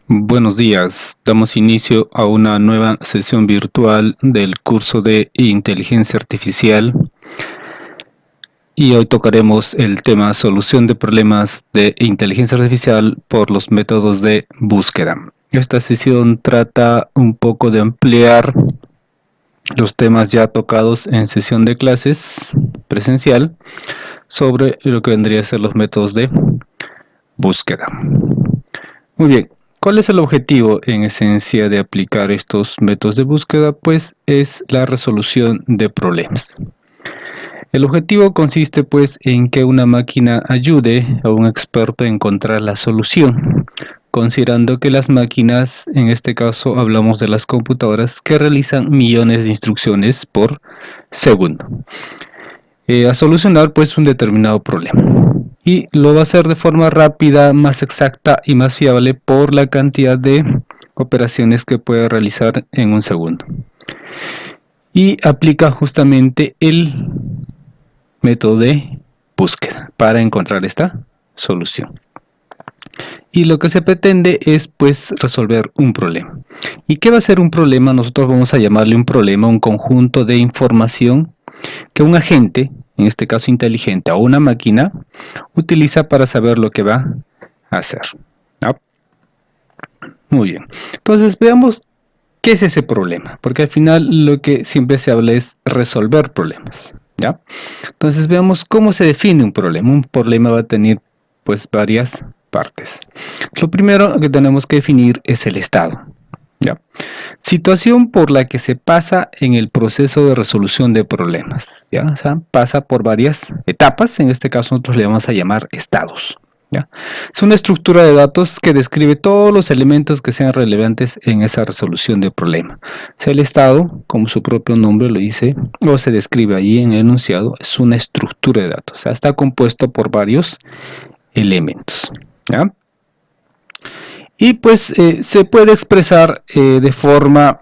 Buenos días, damos inicio a una nueva sesión virtual del curso de Inteligencia Artificial y hoy tocaremos el tema solución de problemas de inteligencia artificial por los métodos de búsqueda. Esta sesión trata un poco de ampliar los temas ya tocados en sesión de clases presencial sobre lo que vendría a ser los métodos de búsqueda. Muy bien. ¿Cuál es el objetivo en esencia de aplicar estos métodos de búsqueda? Pues es la resolución de problemas. El objetivo consiste pues en que una máquina ayude a un experto a encontrar la solución, considerando que las máquinas, en este caso hablamos de las computadoras, que realizan millones de instrucciones por segundo, a solucionar pues un determinado problema. Y lo va a hacer de forma rápida, más exacta y más fiable por la cantidad de operaciones que puede realizar en un segundo. Y aplica justamente el método de búsqueda para encontrar esta solución. Y lo que se pretende es pues resolver un problema. ¿Y qué va a ser un problema? Nosotros vamos a llamarle un problema, un conjunto de información que un agente, en este caso inteligente, o una máquina, utiliza para saber lo que va a hacer. ¿No? Muy bien. Entonces veamos qué es ese problema, porque al final lo que siempre se habla es resolver problemas. ¿Ya? Entonces veamos cómo se define un problema. Un problema va a tener pues varias partes. Lo primero que tenemos que definir es el estado. ¿Ya? Situación por la que se pasa en el proceso de resolución de problemas. ¿Ya? O sea, pasa por varias etapas, en este caso nosotros le vamos a llamar estados. ¿Ya? Es una estructura de datos que describe todos los elementos que sean relevantes en esa resolución de problema. O sea, el estado, como su propio nombre lo dice, o se describe ahí en el enunciado, es una estructura de datos. O sea, está compuesto por varios elementos. ¿Ya? Y pues se puede expresar de forma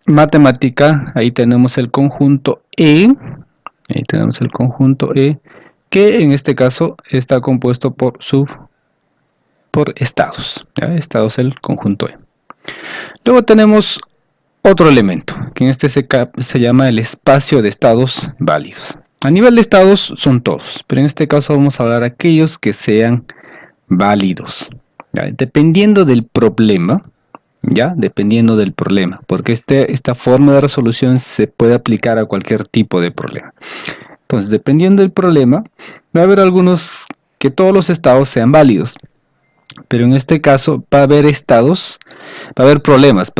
matemática. Ahí tenemos el conjunto E. Ahí tenemos el conjunto E, que en este caso está compuesto por estados. ¿Ya? Estados el conjunto E. Luego tenemos otro elemento, que en este se llama el espacio de estados válidos. A nivel de estados son todos, pero en este caso vamos a hablar de aquellos que sean válidos. ¿Ya? Dependiendo del problema, porque esta forma de resolución se puede aplicar a cualquier tipo de problema. Entonces, dependiendo del problema, va a haber algunos que todos los estados sean válidos, pero en este caso va a haber problemas,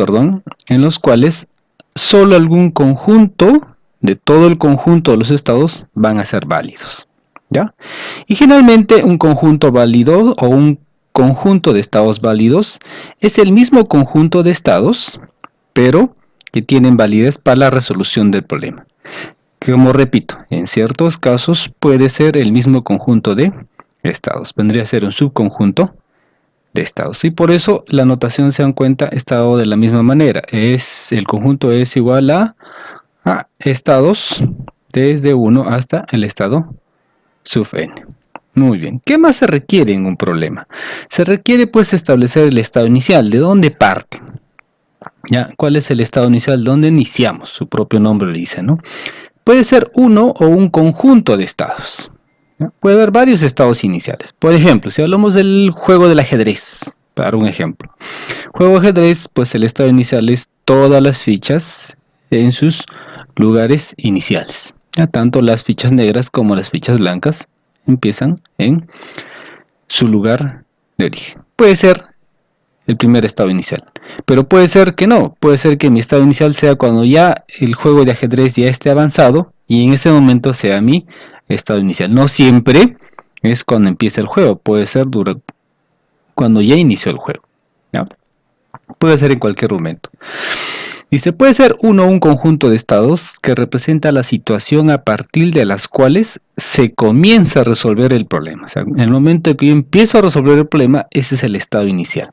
en los cuales solo algún conjunto de todo el conjunto de los estados van a ser válidos. ¿Ya? Y generalmente un conjunto válido o un conjunto de estados válidos es el mismo conjunto de estados, pero que tienen validez para la resolución del problema. Como repito, en ciertos casos puede ser el mismo conjunto de estados, vendría a ser un subconjunto de estados. Y por eso la notación, se dan cuenta, está dado de la misma manera. El conjunto es igual a estados desde 1 hasta el estado sub n. Muy bien. ¿Qué más se requiere en un problema? Se requiere pues establecer el estado inicial. ¿De dónde parte? ¿Ya? ¿Cuál es el estado inicial? ¿Dónde iniciamos? Su propio nombre lo dice, ¿no? Puede ser uno o un conjunto de estados. ¿Ya? Puede haber varios estados iniciales. Por ejemplo, si hablamos del juego del ajedrez, para dar un ejemplo. Juego de ajedrez, pues el estado inicial es todas las fichas en sus lugares iniciales. ¿Ya? Tanto las fichas negras como las fichas blancas empiezan en su lugar de origen. Puede ser el primer estado inicial, pero puede ser que no, puede ser que mi estado inicial sea cuando ya el juego de ajedrez ya esté avanzado y en ese momento sea mi estado inicial. No siempre es cuando empieza el juego, puede ser cuando ya inició el juego. ¿Ya? Puede ser en cualquier momento. Dice, puede ser uno o un conjunto de estados que representa la situación a partir de las cuales se comienza a resolver el problema. O sea, en el momento que yo empiezo a resolver el problema, ese es el estado inicial.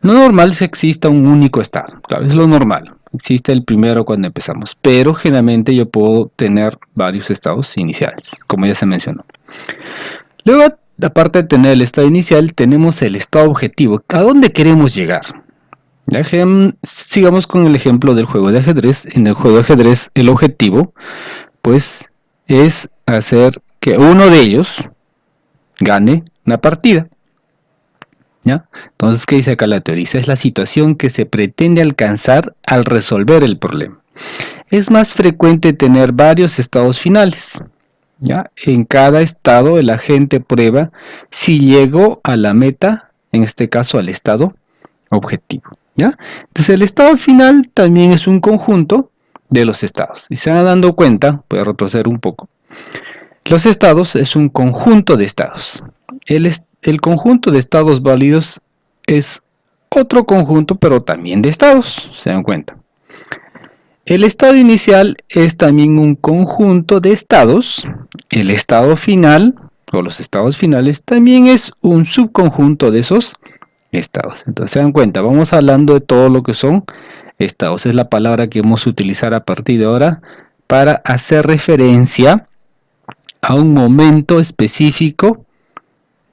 Lo normal es que exista un único estado. Claro, es lo normal. Existe el primero cuando empezamos. Pero generalmente yo puedo tener varios estados iniciales, como ya se mencionó. Luego, aparte de tener el estado inicial, tenemos el estado objetivo. ¿A dónde queremos llegar? Sigamos con el ejemplo del juego de ajedrez. En el juego de ajedrez el objetivo pues es hacer que uno de ellos gane una partida. ¿Ya? Entonces, ¿qué dice acá la teoría? Es la situación que se pretende alcanzar al resolver el problema. Es más frecuente tener varios estados finales. ¿Ya? En cada estado el agente prueba si llegó a la meta, en este caso al estado objetivo. ¿Ya? Entonces el estado final también es un conjunto de los estados. Y se van dando cuenta, voy a retroceder un poco. Los estados es un conjunto de estados. El conjunto de estados válidos es otro conjunto, pero también de estados, se dan cuenta. El estado inicial es también un conjunto de estados. El estado final, o los estados finales, también es un subconjunto de esos estados. Entonces se dan cuenta, vamos hablando de todo lo que son estados. Es la palabra que vamos a utilizar a partir de ahora para hacer referencia a un momento específico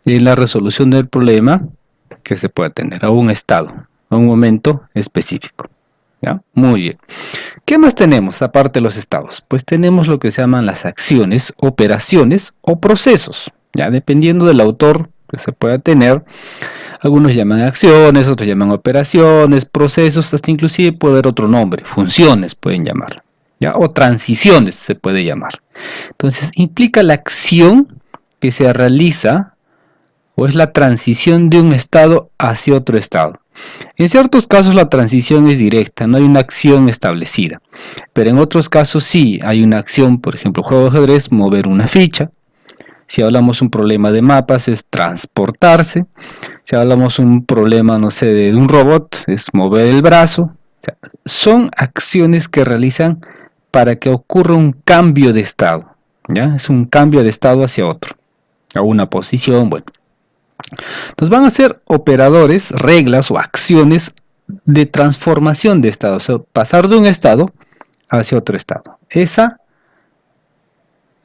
en la resolución del problema que se pueda tener, a un estado, a un momento específico. ¿Ya? Muy bien. ¿Qué más tenemos aparte de los estados? Pues tenemos lo que se llaman las acciones, operaciones o procesos. Ya dependiendo del autor que se pueda tener, algunos llaman acciones, otros llaman operaciones, procesos, hasta inclusive puede haber otro nombre, funciones pueden llamar, ¿ya? O transiciones se puede llamar. Entonces implica la acción que se realiza o es la transición de un estado hacia otro estado. En ciertos casos la transición es directa, no hay una acción establecida, pero en otros casos sí hay una acción, por ejemplo, juego de ajedrez, mover una ficha. Si hablamos un problema de mapas es transportarse. Si hablamos un problema, no sé, de un robot, es mover el brazo. O sea, son acciones que realizan para que ocurra un cambio de estado. ¿Ya? Es un cambio de estado hacia otro, a una posición, bueno. Entonces van a ser operadores, reglas o acciones de transformación de estado, o sea, pasar de un estado hacia otro estado.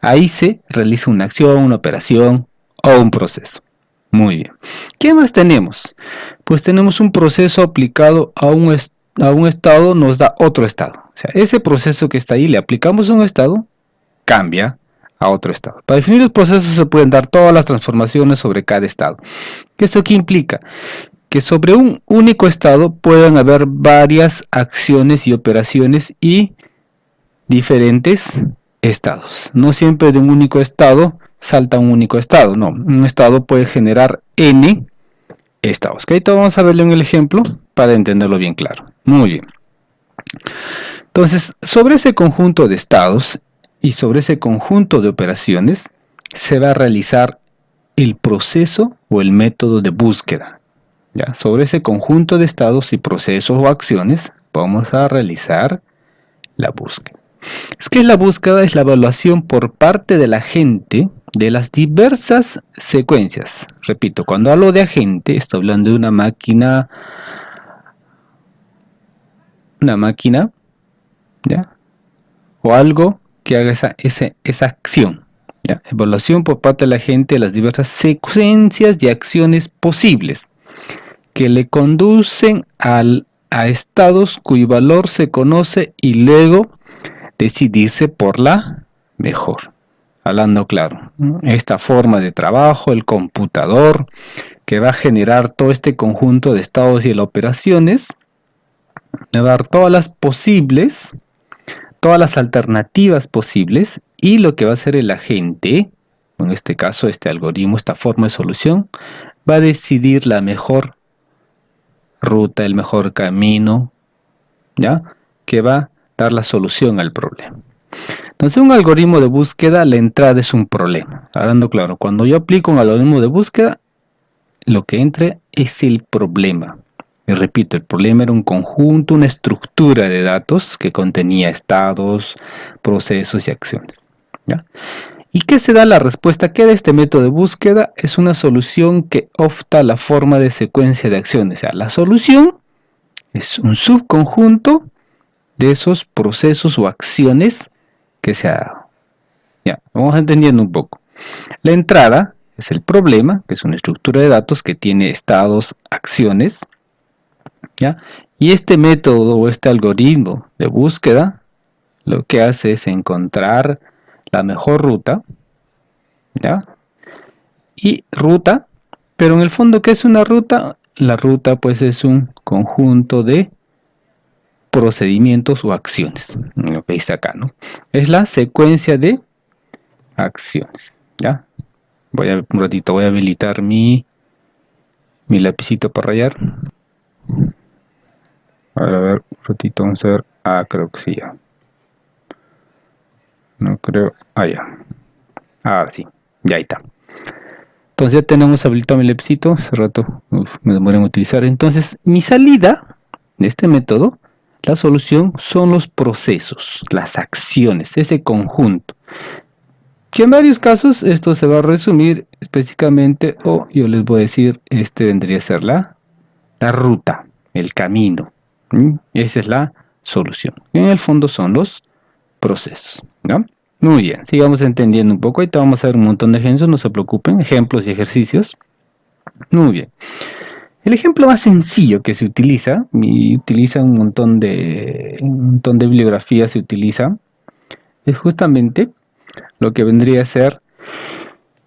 Ahí se realiza una acción, una operación o un proceso. Muy bien. ¿Qué más tenemos? Pues tenemos un proceso aplicado a un estado, nos da otro estado. O sea, ese proceso que está ahí, le aplicamos a un estado, cambia a otro estado. Para definir los procesos se pueden dar todas las transformaciones sobre cada estado. ¿Esto qué implica? Que sobre un único estado pueden haber varias acciones y operaciones y diferentes estados. No siempre de un único estado salta un único estado, no. Un estado puede generar n estados. ¿Okay? Entonces vamos a verlo en el ejemplo para entenderlo bien claro. Muy bien. Entonces, sobre ese conjunto de estados y sobre ese conjunto de operaciones se va a realizar el proceso o el método de búsqueda. ¿Ya? Sobre ese conjunto de estados y procesos o acciones vamos a realizar la búsqueda. ¿Qué es la búsqueda? Es la evaluación por parte del agente de las diversas secuencias. Repito, cuando hablo de agente, estoy hablando de una máquina, ¿ya? O algo que haga esa acción. ¿Ya? Evaluación por parte del agente de las diversas secuencias de acciones posibles que le conducen a estados cuyo valor se conoce y luego decidirse por la mejor. Hablando claro, esta forma de trabajo, el computador que va a generar todo este conjunto de estados y de operaciones, va a dar todas las posibles, todas las alternativas posibles, y lo que va a hacer el agente, en este caso este algoritmo, esta forma de solución, va a decidir la mejor ruta, el mejor camino, ¿ya? Que va a dar la solución al problema. Entonces, un algoritmo de búsqueda, la entrada es un problema. Hablando claro, cuando yo aplico un algoritmo de búsqueda, lo que entra es el problema. Y repito, el problema era un conjunto, una estructura de datos que contenía estados, procesos y acciones. ¿Ya? ¿Y qué se da la respuesta? ¿Qué da este método de búsqueda? Es una solución que opta la forma de secuencia de acciones. O sea, la solución es un subconjunto de esos procesos o acciones que se ha dado. Ya, vamos entendiendo un poco. La entrada es el problema, que es una estructura de datos que tiene estados, acciones. ¿ya? Y este método o este algoritmo de búsqueda lo que hace es encontrar la mejor ruta, ¿ya? Y ruta, pero en el fondo, ¿qué es una ruta? La ruta pues es un conjunto de procedimientos o acciones, lo que dice acá, ¿no? Es la secuencia de acciones, ¿ya? Un ratito, voy a habilitar mi lapicito para rayar. A ver, un ratito, vamos a ver. Ah, creo que sí ya. No creo. Ah, ya. Ah, sí. Ya ahí está. Entonces ya tenemos habilitado mi lapicito. Hace rato me demoré en utilizar. Entonces, mi salida de este método, la solución son los procesos, las acciones, ese conjunto. Que en varios casos esto se va a resumir específicamente, o yo les voy a decir, este vendría a ser la ruta, el camino. Esa es la solución. En el fondo son los procesos, ¿no? Muy bien, sigamos entendiendo un poco. Ahorita vamos a ver un montón de ejemplos, no se preocupen, ejemplos y ejercicios. Muy bien. El ejemplo más sencillo que se utiliza, y utiliza un montón de bibliografía, se utiliza, es justamente lo que vendría a ser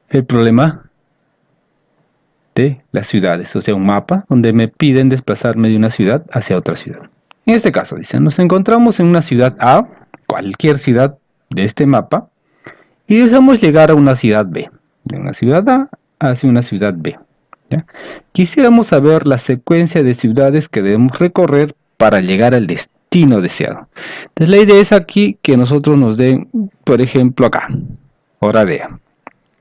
el problema de las ciudades, o sea, un mapa donde me piden desplazarme de una ciudad hacia otra ciudad. En este caso, dicen, nos encontramos en una ciudad A, cualquier ciudad de este mapa, y deseamos llegar a una ciudad B, de una ciudad A hacia una ciudad B. ¿Ya? Quisiéramos saber la secuencia de ciudades que debemos recorrer para llegar al destino deseado. Entonces la idea es aquí que nosotros nos den, por ejemplo, acá, hora D.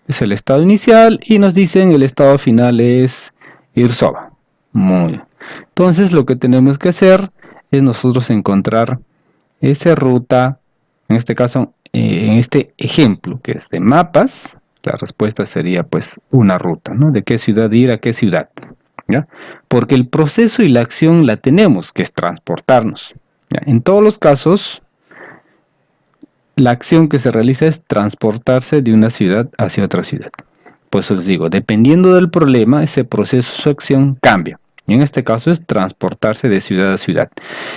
Es el estado inicial y nos dicen el estado final es Irsoba. Muy bien. Entonces lo que tenemos que hacer es nosotros encontrar esa ruta, en este caso, en este ejemplo que es de mapas, la respuesta sería pues una ruta, ¿no? De qué ciudad ir a qué ciudad, ¿ya? Porque el proceso y la acción la tenemos, que es transportarnos, ¿ya? En todos los casos, la acción que se realiza es transportarse de una ciudad hacia otra ciudad. Por eso les digo, dependiendo del problema, ese proceso, su acción cambia. Y en este caso es transportarse de ciudad a ciudad.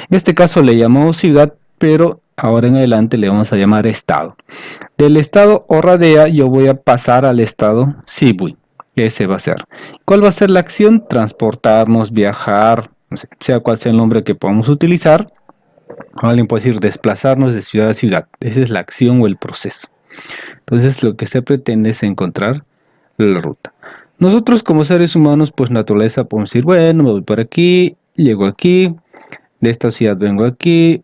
En este caso le llamamos ciudad, pero ahora en adelante le vamos a llamar estado. Del estado Oradea yo voy a pasar al estado Sibui. Ese va a ser. ¿Cuál va a ser la acción? Transportarnos, viajar, no sé, sea cual sea el nombre que podamos utilizar. Alguien puede decir desplazarnos de ciudad a ciudad. Esa es la acción o el proceso. Entonces lo que se pretende es encontrar la ruta. Nosotros como seres humanos, pues naturaleza, podemos decir, bueno, me voy por aquí, llego aquí, de esta ciudad vengo aquí,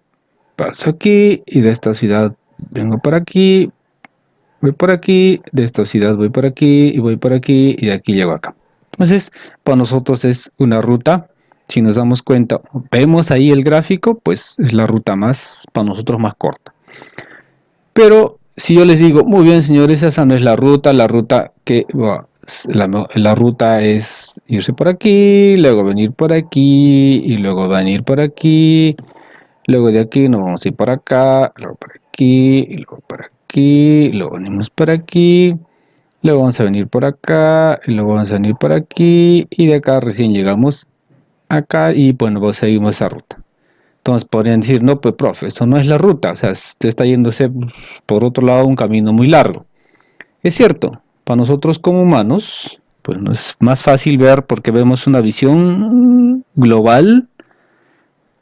paso aquí, y de esta ciudad vengo por aquí, voy por aquí, de esta ciudad voy por aquí, y voy por aquí, y de aquí llego acá. Entonces, para nosotros es una ruta. Si nos damos cuenta, vemos ahí el gráfico, pues es la ruta más, para nosotros más corta. Pero si yo les digo, muy bien señores, esa no es la ruta que, la ruta es irse por aquí, luego venir por aquí, y luego venir por aquí, luego de aquí nos vamos a ir por acá, luego por aquí, y luego por aquí, luego venimos por aquí, luego vamos a venir por acá, y luego vamos a venir por aquí, y de acá recién llegamos acá, y bueno, pues seguimos esa ruta. Entonces podrían decir, no, pues profe, eso no es la ruta, o sea, usted está yéndose por otro lado un camino muy largo. Es cierto, para nosotros como humanos, pues no es más fácil ver porque vemos una visión global,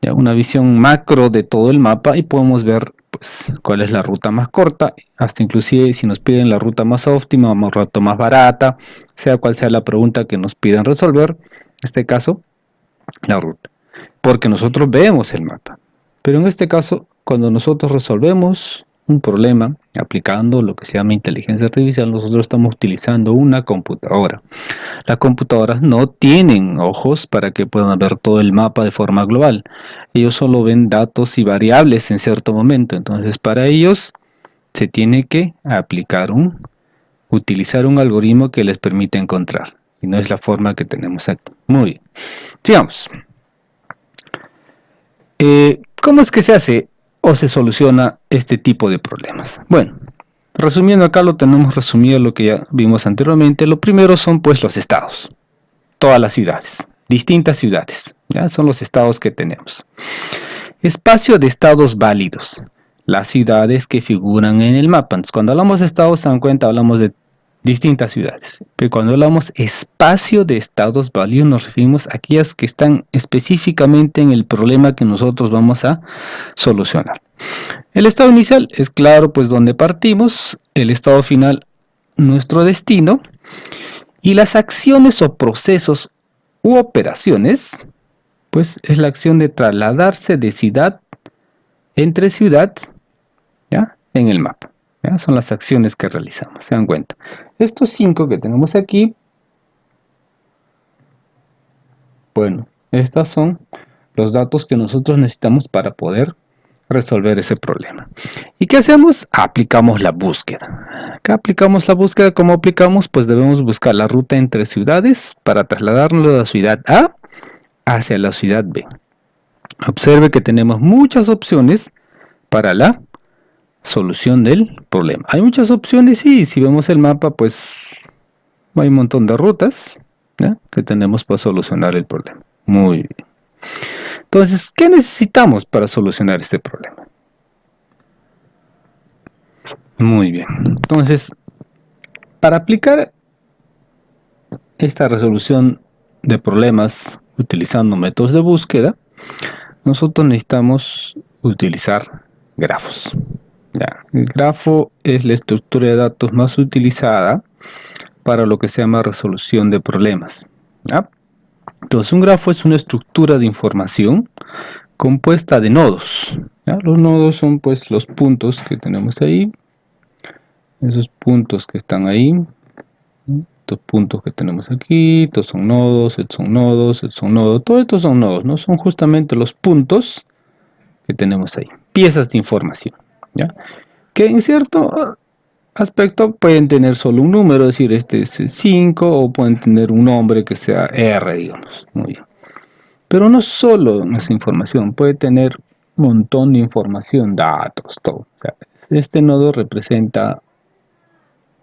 ya, una visión macro de todo el mapa y podemos ver pues cuál es la ruta más corta, hasta inclusive si nos piden la ruta más óptima, más rato más barata, sea cual sea la pregunta que nos pidan resolver, en este caso, la ruta. Porque nosotros vemos el mapa. Pero en este caso, cuando nosotros resolvemos un problema aplicando lo que se llama inteligencia artificial, nosotros estamos utilizando una computadora. Las computadoras no tienen ojos para que puedan ver todo el mapa de forma global. Ellos solo ven datos y variables en cierto momento. Entonces, para ellos se tiene que utilizar un algoritmo que les permite encontrar. Y no es la forma que tenemos aquí. Muy bien. Sigamos. ¿Cómo es que se hace o se soluciona este tipo de problemas? Bueno, resumiendo acá lo tenemos resumido lo que ya vimos anteriormente. Lo primero son pues los estados, todas las ciudades distintas ciudades. ¿Ya? Son los estados que tenemos. Espacio de estados válidos. Las ciudades que figuran en el mapa. Entonces, cuando hablamos de estados, se dan cuenta, hablamos de distintas ciudades. Pero cuando hablamos espacio de estados válidos, nos referimos a aquellas que están específicamente en el problema que nosotros vamos a solucionar. El estado inicial es claro, pues donde partimos. El estado final, nuestro destino. Y las acciones o procesos u operaciones, pues es la acción de trasladarse de ciudad entre ciudad, ¿ya? En el mapa. ¿Ya? Son las acciones que realizamos, se dan cuenta. Estos 5 que tenemos aquí, bueno, estos son los datos que nosotros necesitamos para poder resolver ese problema. ¿Y qué hacemos? Aplicamos la búsqueda. Acá aplicamos la búsqueda. ¿Cómo aplicamos? Pues debemos buscar la ruta entre ciudades para trasladarnos de la ciudad A hacia la ciudad B. Observe que tenemos muchas opciones para la solución del problema. Hay muchas opciones, sí. Si vemos el mapa, pues hay un montón de rutas, ¿ya?, que tenemos para solucionar el problema. Muy bien. Entonces, ¿qué necesitamos para solucionar este problema? Muy bien. Entonces, para aplicar esta resolución de problemas utilizando métodos de búsqueda, nosotros necesitamos utilizar grafos. Ya, el grafo es la estructura de datos más utilizada para lo que se llama resolución de problemas. ¿Ya? Entonces, un grafo es una estructura de información compuesta de nodos. ¿Ya? Los nodos son pues los puntos que tenemos ahí, esos puntos que están ahí, estos puntos que tenemos aquí, estos son nodos, estos son nodos, estos son nodos, todos estos son nodos, ¿no? Son justamente los puntos que tenemos ahí, piezas de información, ¿ya? Que en cierto aspecto pueden tener solo un número, es decir, este es 5, o pueden tener un nombre que sea R, digamos. Muy bien. Pero no solo esa información, puede tener un montón de información, datos, todo. O sea, este nodo representa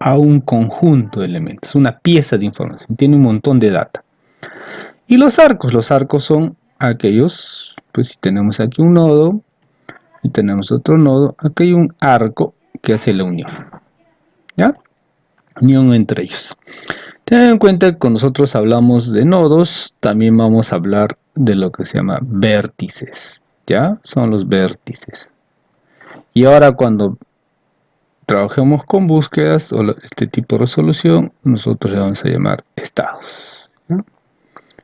a un conjunto de elementos, una pieza de información, tiene un montón de data. Y los arcos son aquellos, pues si tenemos aquí un nodo y tenemos otro nodo, aquí hay un arco que hace la unión, ¿ya? Unión entre ellos. Ten en cuenta que cuando nosotros hablamos de nodos, también vamos a hablar de lo que se llama vértices, ¿ya? Son los vértices. Y ahora cuando trabajemos con búsquedas o este tipo de resolución, nosotros le vamos a llamar estados, ¿ya?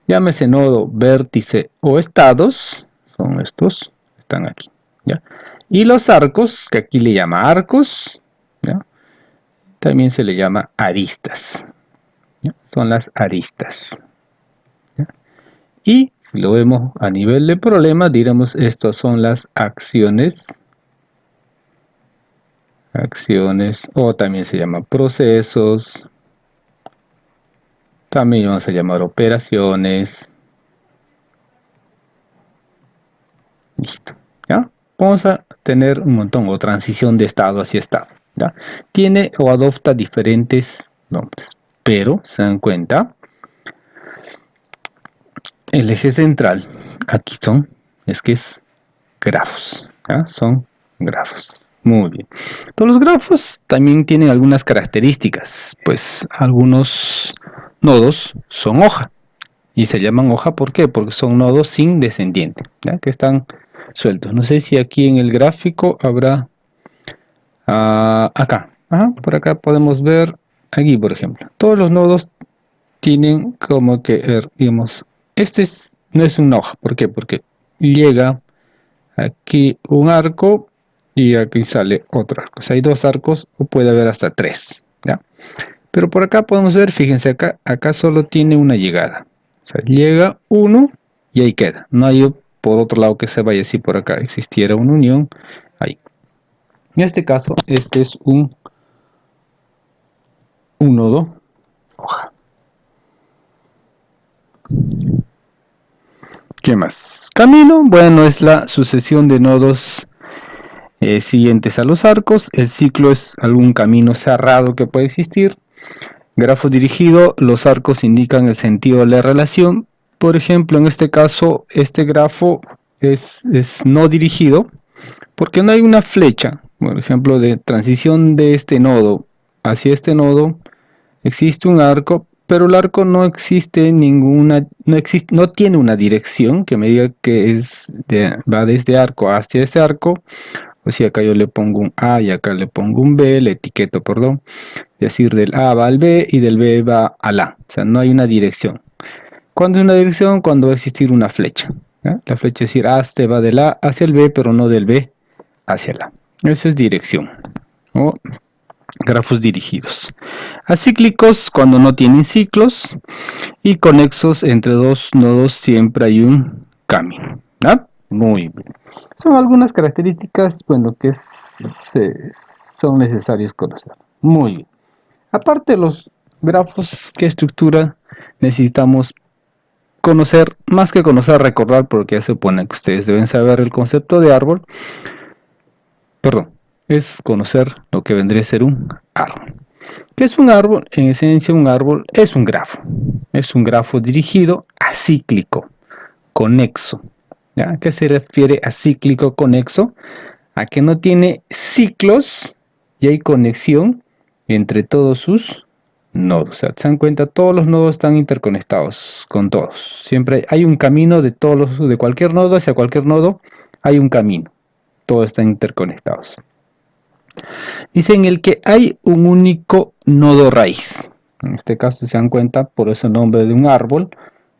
Llámese nodo, vértice o estados, son estos, están aquí, ¿ya? Y los arcos, que aquí le llama arcos, ¿ya?, también se le llama aristas, ¿ya? Son las aristas, ¿ya? Y si lo vemos a nivel de problema, diremos estas son las acciones, o también se llama procesos, también vamos a llamar operaciones. Listo, ¿ya? Vamos a tener un montón, o transición de estado hacia estado, ¿ya? Tiene o adopta diferentes nombres, pero se dan cuenta, el eje central aquí es grafos, ¿ya? Son grafos. Muy bien. Todos los grafos también tienen algunas características, pues algunos nodos son hoja, y se llaman hoja, ¿por qué? Porque son nodos sin descendiente, ¿ya?, que están sueltos. No sé si aquí en el gráfico habrá, acá, por acá podemos ver, aquí por ejemplo, todos los nodos tienen como que, digamos, no es una hoja, ¿por qué? Porque llega aquí un arco y aquí sale otro arco. O sea, hay 2 arcos, o puede haber hasta 3, ¿ya? Pero por acá podemos ver, fíjense, acá solo tiene una llegada. O sea, llega uno y ahí queda. No hay por otro lado que se vaya. Si por acá existiera una unión, ahí. En este caso, este es un nodo hoja. ¿Qué más? Camino, bueno, es la sucesión de nodos siguientes a los arcos. El ciclo es algún camino cerrado que puede existir. Grafo dirigido, los arcos indican el sentido de la relación. por ejemplo, en este caso, este grafo es no dirigido porque no hay una flecha, por ejemplo, de transición de este nodo hacia este nodo. Existe un arco, pero el arco no existe no tiene una dirección que me diga que va desde arco hacia este arco. O sea, acá yo le pongo un A y acá le pongo un B, le etiqueto, perdón. Es decir, del A va al B y del B va al A. O sea, no hay una dirección. ¿Cuándo es una dirección? Cuando va a existir una flecha. ¿Ya? La flecha es decir, este va del A hacia el B, pero no del B hacia el A. Eso es dirección. O grafos dirigidos. Acíclicos cuando no tienen ciclos. Y conexos entre dos nodos siempre hay un camino. ¿Ya? Muy bien. Son algunas características, bueno, que son necesarias conocer. Muy bien. Aparte de los grafos, ¿qué estructura necesitamos conocer? Más que conocer, recordar, porque ya se supone que ustedes deben saber el concepto de árbol. Perdón, es conocer lo que vendría a ser un árbol. ¿Qué es un árbol? En esencia, un árbol es un grafo. Es un grafo dirigido acíclico, conexo. ¿Ya? ¿A qué se refiere acíclico conexo? A que no tiene ciclos y hay conexión entre todos sus nodos. O sea, se dan cuenta, todos los nodos están interconectados con todos. Siempre hay un camino de cualquier nodo hacia cualquier nodo, hay un camino. Todos están interconectados. Dice en el que hay un único nodo raíz. En este caso se dan cuenta, por eso el nombre de un árbol,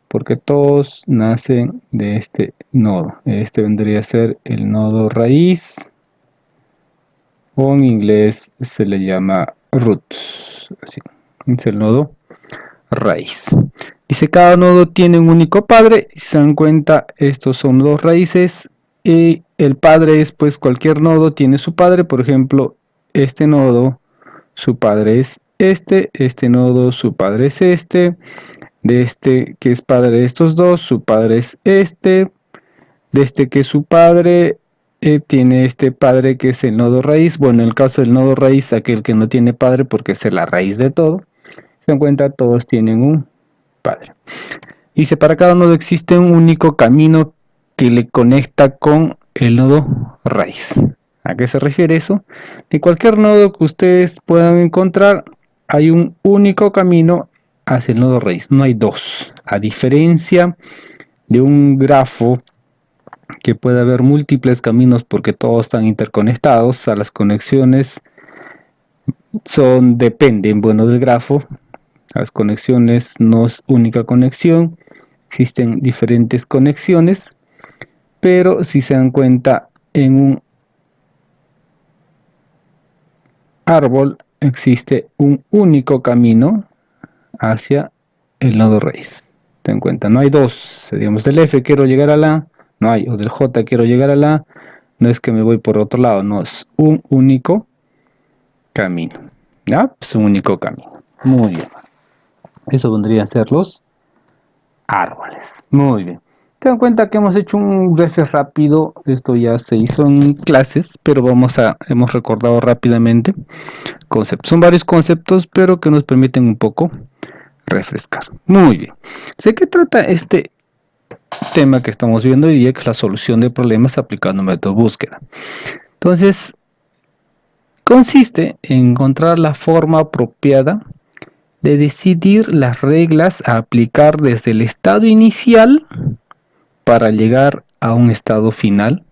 porque todos nacen de este nodo. Este vendría a ser el nodo raíz, o en inglés se le llama root. Así, es el nodo raíz. Dice cada nodo tiene un único padre. Si se dan cuenta, estos son nodos raíces. Y el padre es, pues, cualquier nodo tiene su padre. Por ejemplo, este nodo, su padre es este nodo, su padre es este. De este que es padre de estos dos, su padre es este. De este que es su padre, tiene este padre que es el nodo raíz. Bueno, en el caso del nodo raíz, aquel que no tiene padre porque es la raíz de todo. Se dan cuenta, todos tienen un padre. Dice, para cada nodo existe un único camino que le conecta con el nodo raíz. ¿A qué se refiere eso? De cualquier nodo que ustedes puedan encontrar, hay un único camino hacia el nodo raíz. No hay dos. A diferencia de un grafo que puede haber múltiples caminos porque todos están interconectados, a las conexiones dependen, bueno, del grafo. Las conexiones no es única conexión, existen diferentes conexiones, pero si se dan cuenta, en un árbol existe un único camino hacia el nodo raíz. Ten en cuenta, no hay dos, digamos del F quiero llegar a la, no hay, o del J quiero llegar a la, no es que me voy por otro lado, no, es un único camino. ¿Ya? Es un único camino. Muy bien. Eso vendrían a ser los árboles. Muy bien. Ten en cuenta que hemos hecho un refresh rápido. Esto ya se hizo en clases, pero hemos recordado rápidamente conceptos. Son varios conceptos, pero que nos permiten un poco refrescar. Muy bien. ¿De qué trata este tema que estamos viendo hoy día, que es la solución de problemas aplicando método de búsqueda? Entonces, consiste en encontrar la forma apropiada de decidir las reglas a aplicar desde el estado inicial para llegar a un estado final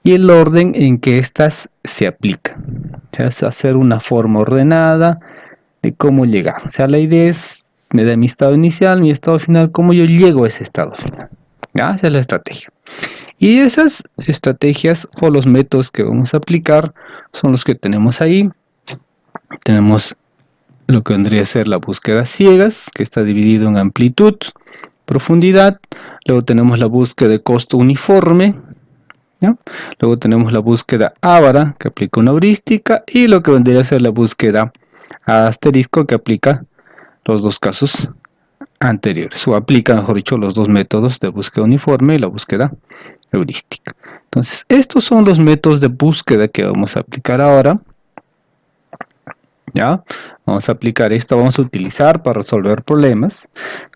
y el orden en que éstas se aplican. O sea, es hacer una forma ordenada de cómo llegar. O sea, la idea es, me da mi estado inicial, mi estado final, cómo yo llego a ese estado final. ¿Ya? Esa es la estrategia. Y esas estrategias o los métodos que vamos a aplicar son los que tenemos ahí. Tenemos lo que vendría a ser la búsqueda ciegas, que está dividido en amplitud, profundidad. Luego tenemos la búsqueda de costo uniforme, ¿ya? Luego tenemos la búsqueda ávara, que aplica una heurística, y lo que vendría a ser la búsqueda asterisco, que aplica los dos casos anteriores, o aplica, mejor dicho, los dos métodos de búsqueda uniforme y la búsqueda heurística. Entonces, estos son los métodos de búsqueda que vamos a aplicar ahora. ¿Ya? Vamos a aplicar esto, vamos a utilizar para resolver problemas,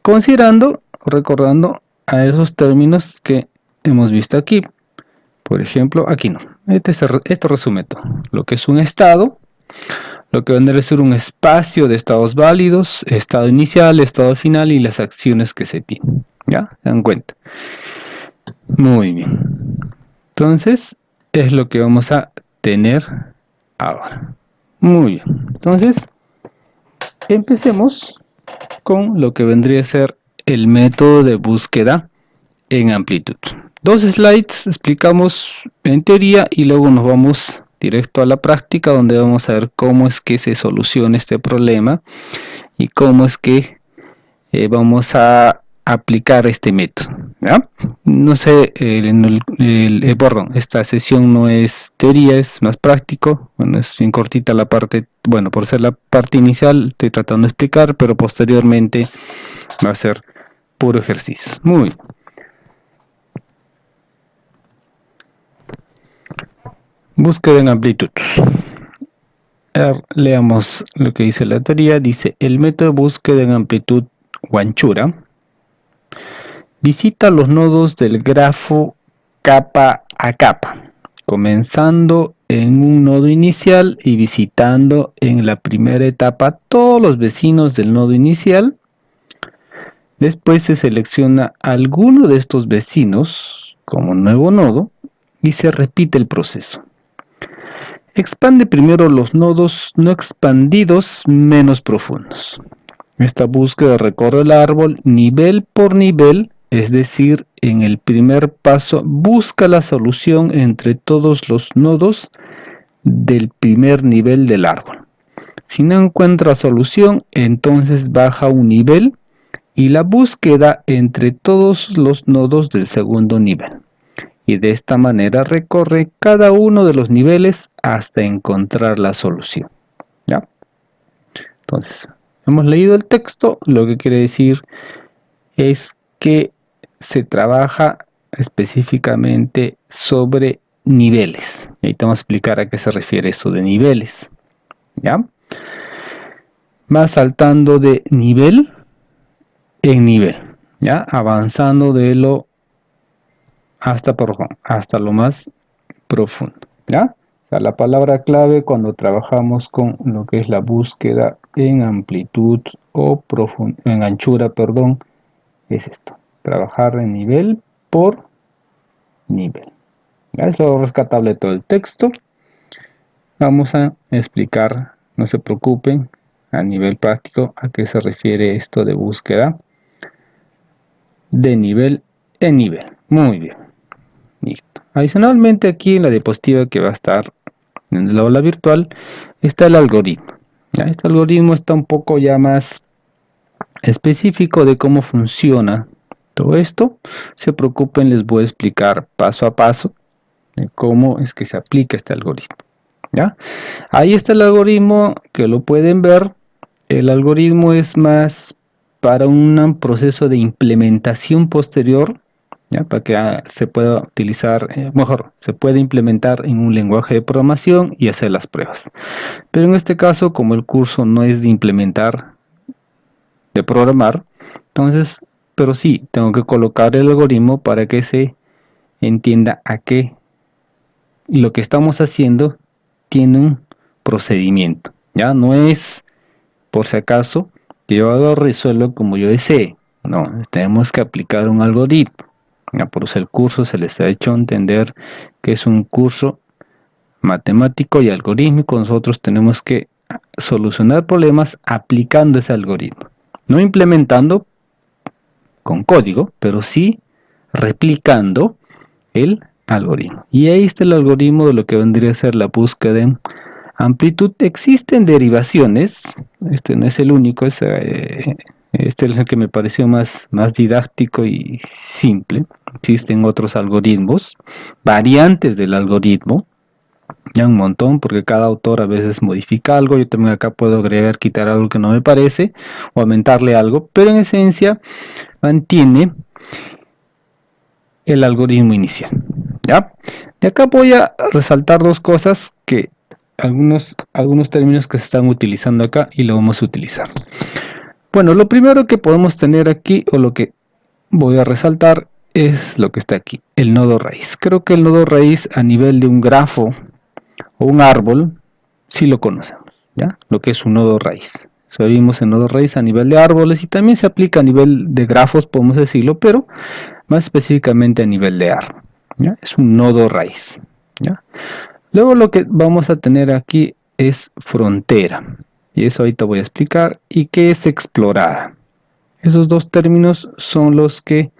considerando, recordando a esos términos que hemos visto aquí. Por ejemplo, aquí no. Esto resume todo. Lo que es un estado, lo que vendría a ser un espacio de estados válidos, estado inicial, estado final y las acciones que se tienen. ¿Ya? ¿Se dan cuenta? Muy bien. Entonces, es lo que vamos a tener ahora. Muy bien. Entonces, empecemos con lo que vendría a ser el método de búsqueda en amplitud. 2 slides explicamos en teoría y luego nos vamos directo a la práctica, donde vamos a ver cómo es que se soluciona este problema y cómo es que vamos a aplicar este método, ¿ya? No sé, perdón, esta sesión no es teoría, es más práctico. Bueno, es bien cortita la parte, bueno, por ser la parte inicial estoy tratando de explicar, pero posteriormente va a ser puro ejercicio. Muy bien. Búsqueda en amplitud. Leamos lo que dice la teoría. Dice: el método de búsqueda en amplitud o anchura visita los nodos del grafo capa a capa, comenzando en un nodo inicial y visitando en la primera etapa todos los vecinos del nodo inicial. Después se selecciona alguno de estos vecinos como nuevo nodo y se repite el proceso. Expande primero los nodos no expandidos menos profundos. Esta búsqueda recorre el árbol nivel por nivel, es decir, en el primer paso busca la solución entre todos los nodos del primer nivel del árbol. Si no encuentra solución, entonces baja un nivel y la búsqueda entre todos los nodos del segundo nivel. Y de esta manera recorre cada uno de los niveles hasta encontrar la solución. ¿Ya? Entonces, hemos leído el texto. Lo que quiere decir es que se trabaja específicamente sobre niveles. Y ahorita vamos a explicar a qué se refiere eso de niveles. ¿Ya? Va saltando de nivel en nivel. ¿Ya? Avanzando de lo hasta lo más profundo, ¿ya? O sea, la palabra clave cuando trabajamos con lo que es la búsqueda en amplitud o en anchura, perdón, es esto: trabajar de nivel por nivel. ¿Ya? Es lo rescatable de todo el texto. Vamos a explicar, no se preocupen, a nivel práctico a qué se refiere esto de búsqueda de nivel en nivel. Muy bien. Listo. Adicionalmente, aquí en la diapositiva que va a estar en el aula virtual está el algoritmo. ¿Ya? Este algoritmo está un poco ya más específico de cómo funciona todo esto. No se preocupen, les voy a explicar paso a paso de cómo es que se aplica este algoritmo. ¿Ya? Ahí está el algoritmo, que lo pueden ver. El algoritmo es más para un proceso de implementación posterior, ¿ya? Para que se pueda utilizar, mejor, se puede implementar en un lenguaje de programación y hacer las pruebas. Pero en este caso, como el curso no es de implementar, de programar, entonces, pero sí, tengo que colocar el algoritmo para que se entienda a qué lo que estamos haciendo tiene un procedimiento. Ya no es por si acaso que yo hago resuelvo como yo desee. No, tenemos que aplicar un algoritmo. Ya, por eso el curso se les ha hecho entender que es un curso matemático y algorítmico. Nosotros tenemos que solucionar problemas aplicando ese algoritmo. No implementando con código, pero sí replicando el algoritmo. Y ahí está el algoritmo de lo que vendría a ser la búsqueda en amplitud. Existen derivaciones, este no es el único, este es el que me pareció más didáctico y simple. Existen otros algoritmos, variantes del algoritmo, ya un montón, porque cada autor a veces modifica algo. Yo también acá puedo agregar, quitar algo que no me parece, o aumentarle algo, pero en esencia mantiene el algoritmo inicial. ¿Ya? De acá voy a resaltar dos cosas, que algunos términos que se están utilizando acá y lo vamos a utilizar. Bueno, lo primero que podemos tener aquí, o lo que voy a resaltar es lo que está aquí, el nodo raíz. Creo que el nodo raíz a nivel de un grafo o un árbol, sí lo conocemos, ¿ya? Lo que es un nodo raíz. So, vimos el nodo raíz a nivel de árboles y también se aplica a nivel de grafos, podemos decirlo, pero más específicamente a nivel de árbol, ¿ya? Es un nodo raíz, ¿ya? Luego lo que vamos a tener aquí es frontera. Y eso ahorita voy a explicar. ¿Y qué es explorada? Esos dos términos son los que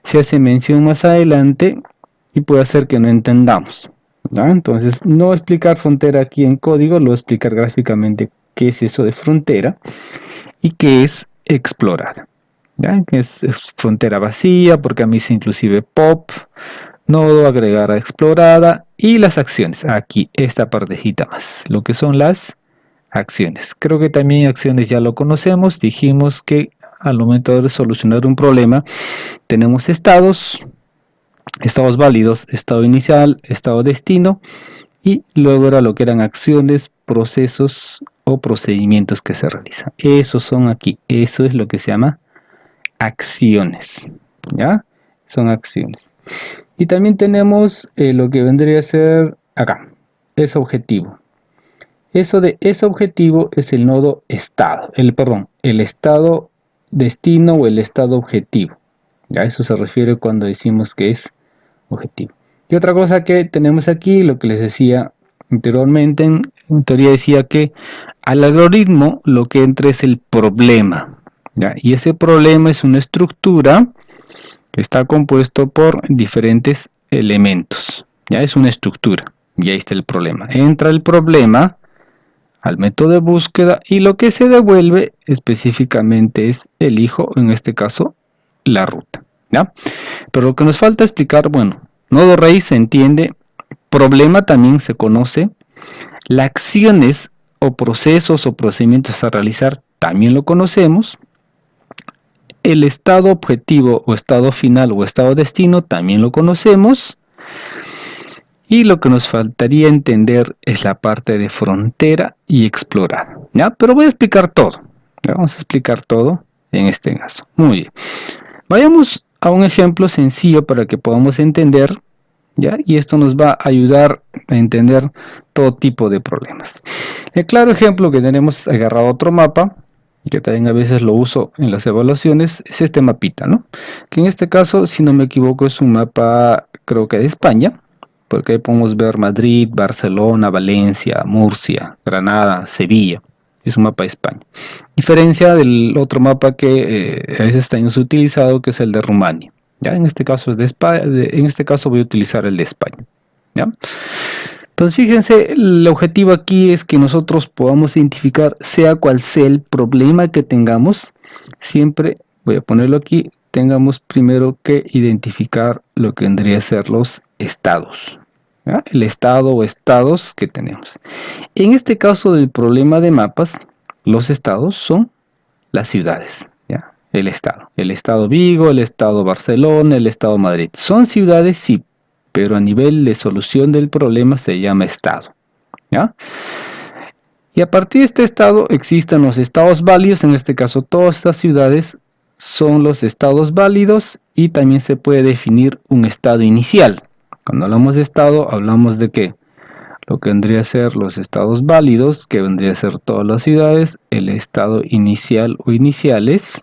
se hace mención más adelante y puede hacer que no entendamos, ¿ya? Entonces, no explicar frontera aquí en código, lo voy a explicar gráficamente qué es eso de frontera y qué es explorada, ¿ya? Que es frontera vacía, porque a mí dice inclusive pop, nodo, agregar a explorada y las acciones. Aquí, esta partecita más, lo que son las acciones. Creo que también acciones ya lo conocemos. Dijimos que al momento de solucionar un problema tenemos estados válidos, estado inicial, estado destino y luego era lo que eran acciones, procesos o procedimientos que se realizan. Esos son aquí, eso es lo que se llama acciones, ¿ya? Son acciones. Y también tenemos lo que vendría a ser acá, es objetivo. Eso de ese objetivo es el nodo estado, el estado destino o el estado objetivo. A eso se refiere cuando decimos que es objetivo. Y otra cosa que tenemos aquí, lo que les decía anteriormente, en teoría decía que al algoritmo lo que entra es el problema, ¿ya? Y ese problema es una estructura que está compuesto por diferentes elementos, ya es una estructura, y ahí está el problema. Entra el problema al método de búsqueda y lo que se devuelve específicamente es el hijo, en este caso la ruta, ¿ya? Pero lo que nos falta explicar, bueno, nodo raíz se entiende, problema también se conoce, las acciones o procesos o procedimientos a realizar también lo conocemos, el estado objetivo o estado final o estado destino también lo conocemos, y lo que nos faltaría entender es la parte de frontera y explorar, ¿ya? Pero voy a explicar todo, ¿ya? Vamos a explicar todo en este caso. Muy bien. Vayamos a un ejemplo sencillo para que podamos entender, ¿ya? Y esto nos va a ayudar a entender todo tipo de problemas. El claro ejemplo que tenemos agarrado otro mapa, y que también a veces lo uso en las evaluaciones, es este mapita, ¿no? Que en este caso, si no me equivoco, es un mapa, creo que de España, porque ahí podemos ver Madrid, Barcelona, Valencia, Murcia, Granada, Sevilla. Es un mapa de España. Diferencia del otro mapa que a veces también se ha utilizado, que es el de Rumania. ¿Ya? En este caso es de España, en este caso voy a utilizar el de España, ¿ya? Entonces fíjense, el objetivo aquí es que nosotros podamos identificar, sea cual sea el problema que tengamos, siempre, voy a ponerlo aquí, tengamos primero que identificar lo que vendría a ser los estados, ¿ya? El estado o estados que tenemos. En este caso del problema de mapas, los estados son las ciudades, ¿ya? El estado Vigo, el estado Barcelona, el estado Madrid. Son ciudades, sí, pero a nivel de solución del problema se llama estado, ¿ya? Y a partir de este estado existen los estados válidos, en este caso todas estas ciudades son los estados válidos y también se puede definir un estado inicial. Cuando hablamos de estado, hablamos de qué? Lo que vendría a ser los estados válidos, que vendría a ser todas las ciudades, el estado inicial o iniciales,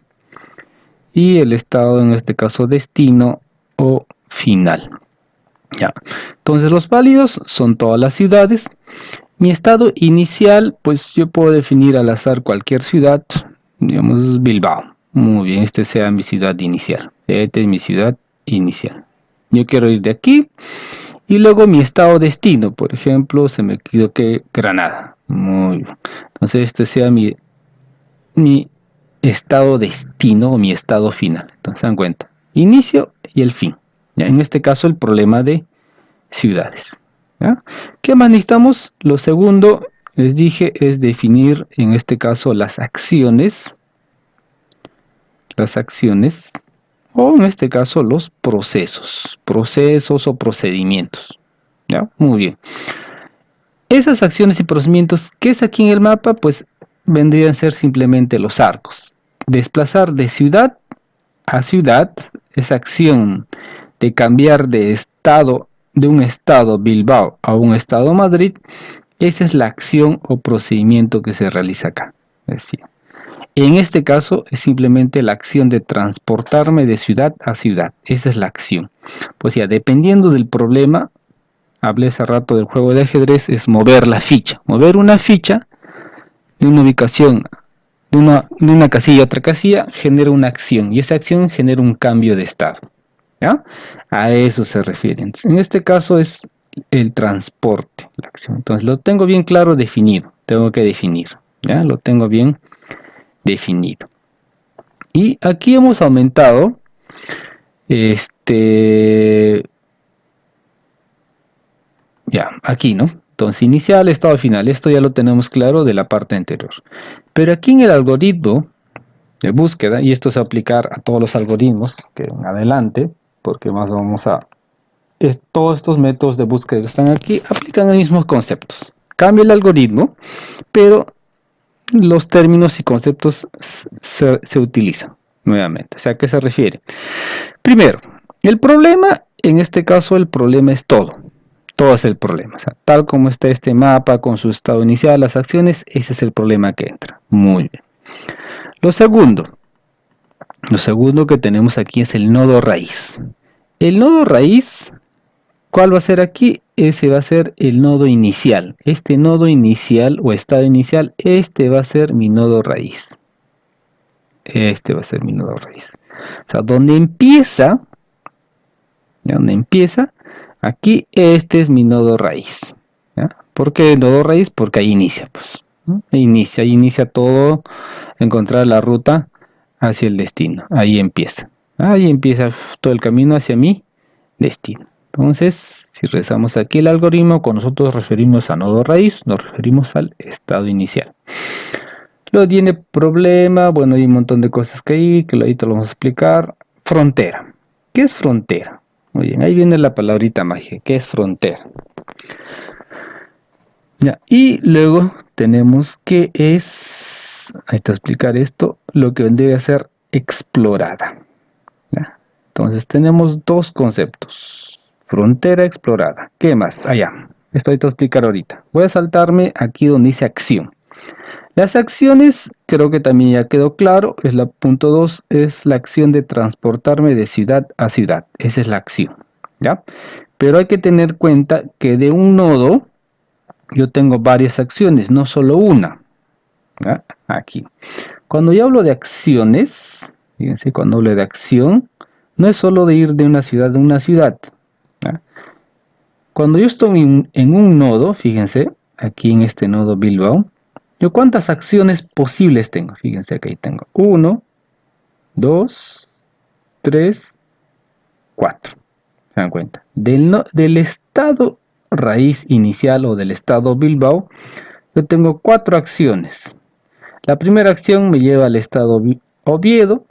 y el estado, en este caso, destino o final. Ya. Entonces los válidos son todas las ciudades. Mi estado inicial, pues yo puedo definir al azar cualquier ciudad, digamos Bilbao. Muy bien, este sea mi ciudad inicial. Esta es mi ciudad inicial. Yo quiero ir de aquí. Y luego mi estado destino, por ejemplo, se me equivoqué Granada. Muy bien. Entonces este sea mi estado destino o mi estado final. Entonces se dan cuenta. Inicio y el fin. ¿Ya? En este caso el problema de ciudades. ¿Ya? ¿Qué más necesitamos? Lo segundo, les dije, es definir en este caso las acciones. Las acciones. O en este caso los procesos o procedimientos. ¿Ya? Muy bien. Esas acciones y procedimientos, ¿qué es aquí en el mapa? Pues vendrían a ser simplemente los arcos. Desplazar de ciudad a ciudad esa acción de cambiar de estado, de un estado Bilbao a un estado Madrid, esa es la acción o procedimiento que se realiza acá. Es decir, en este caso es simplemente la acción de transportarme de ciudad a ciudad. Esa es la acción. Pues ya, dependiendo del problema, hablé hace rato del juego de ajedrez, es mover la ficha. Mover una ficha de una ubicación, de una casilla a otra casilla, genera una acción. Y esa acción genera un cambio de estado. ¿Ya? A eso se refieren. En este caso es el transporte, la acción. Entonces lo tengo bien claro definido. Tengo que definir. ¿Ya? Lo tengo bien definido. Y aquí hemos aumentado ya, aquí, ¿no? Entonces, inicial, estado final. Esto ya lo tenemos claro de la parte anterior. Pero aquí en el algoritmo de búsqueda, y esto se va a aplicar a todos los algoritmos que en adelante, porque más vamos a... todos estos métodos de búsqueda que están aquí aplican los mismos conceptos. Cambia el algoritmo, pero los términos y conceptos se utilizan nuevamente. O sea, ¿a qué se refiere? Primero, el problema, en este caso el problema es todo. Todo es el problema. O sea, tal como está este mapa con su estado inicial, las acciones, ese es el problema que entra. Muy bien. Lo segundo que tenemos aquí es el nodo raíz. El nodo raíz, ¿cuál va a ser aquí? Ese va a ser el nodo inicial. Este nodo inicial o estado inicial, este va a ser mi nodo raíz. Este va a ser mi nodo raíz. O sea, donde empieza, aquí este es mi nodo raíz. ¿Ya? ¿Por qué nodo raíz? Porque ahí inicia, pues. ¿No? Ahí inicia todo, encontrar la ruta hacia el destino. Ahí empieza. Ahí empieza todo el camino hacia mi destino. Entonces, si revisamos aquí el algoritmo, cuando nosotros referimos a nodo raíz, nos referimos al estado inicial. Luego tiene problema, bueno, hay un montón de cosas que hay, que ahorita lo vamos a explicar. Frontera. ¿Qué es frontera? Muy bien, ahí viene la palabrita mágica. ¿Qué es frontera? Ya, y luego tenemos que es, ahí está explicar esto, lo que vendría a ser explorada. ¿Ya? Entonces tenemos dos conceptos. Frontera explorada. ¿Qué más? Allá. Esto ahorita explicar ahorita. Voy a saltarme aquí donde dice acción. Las acciones, creo que también ya quedó claro, es la punto 2, es la acción de transportarme de ciudad a ciudad. Esa es la acción, ¿ya? Pero hay que tener cuenta que de un nodo yo tengo varias acciones, no solo una. ¿Ya? Aquí. Cuando yo hablo de acciones, fíjense, cuando hablo de acción, no es solo de ir de una ciudad a una ciudad. ¿Ya? Cuando yo estoy en un nodo, fíjense, aquí en este nodo Bilbao, ¿yo cuántas acciones posibles tengo? Fíjense que ahí tengo 1, 2, 3, 4. ¿Se dan cuenta? Del estado raíz inicial o del estado Bilbao, yo tengo 4 acciones. La primera acción me lleva al estado Oviedo.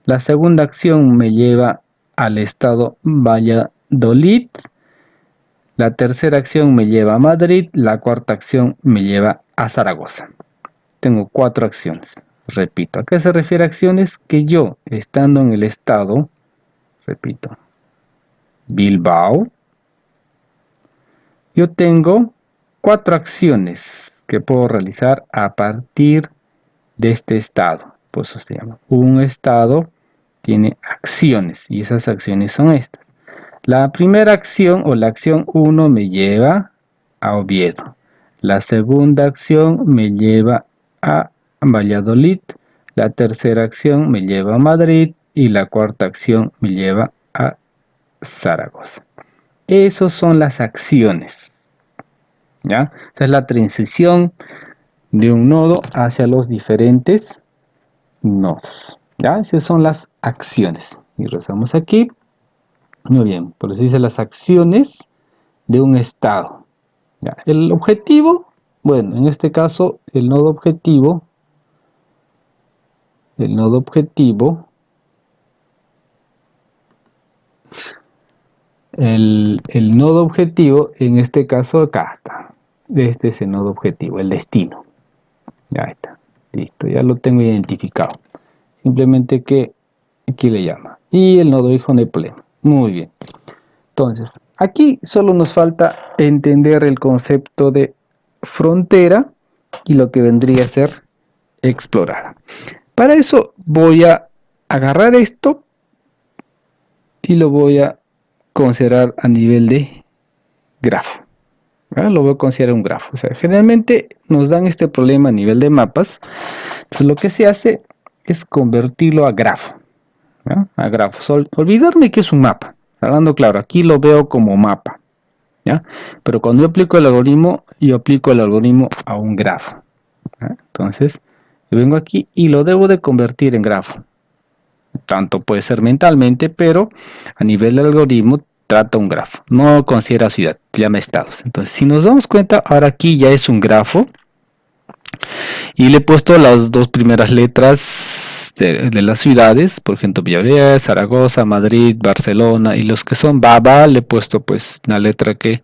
La segunda acción me lleva al estado Valladolid. La tercera acción me lleva a Madrid. La cuarta acción me lleva a Zaragoza. Tengo 4 acciones. Repito, ¿a qué se refiere acciones? Que yo, estando en el estado, repito, Bilbao, yo tengo 4 acciones que puedo realizar a partir de este estado. Pues eso se llama. Un estado tiene acciones y esas acciones son estas. La primera acción o la acción 1 me lleva a Oviedo. La segunda acción me lleva a Valladolid. La tercera acción me lleva a Madrid y la cuarta acción me lleva a Zaragoza. Esas son las acciones. ¿Ya? Esa es la transición de un nodo hacia los diferentes nodos. ¿Ya? Esas son las acciones. Y rezamos aquí. Muy bien, por eso dice las acciones de un estado. ¿Ya? El objetivo, bueno, en este caso el nodo objetivo en este caso acá está. Este es el nodo objetivo, el destino. Ya está, listo, ya lo tengo identificado. Simplemente que aquí le llama y el nodo hijo no hay problema. Muy bien. Entonces, aquí solo nos falta entender el concepto de frontera y lo que vendría a ser explorar. Para eso voy a agarrar esto y lo voy a considerar a nivel de grafo. Lo voy a considerar un grafo. O sea, generalmente nos dan este problema a nivel de mapas. Entonces, lo que se hace es convertirlo a grafo. A grafos. Olvidarme que es un mapa. Hablando claro, aquí lo veo como mapa. ¿Ya? Pero cuando yo aplico el algoritmo, yo aplico el algoritmo a un grafo. ¿Ya? Entonces, yo vengo aquí y lo debo de convertir en grafo. Tanto puede ser mentalmente, pero a nivel del algoritmo trata un grafo. No considera ciudad, llama estados. Entonces, si nos damos cuenta, ahora aquí ya es un grafo. Y le he puesto las dos primeras letras de las ciudades, por ejemplo, Villarreal, Zaragoza, Madrid, Barcelona, y los que son Baba, le he puesto pues una letra que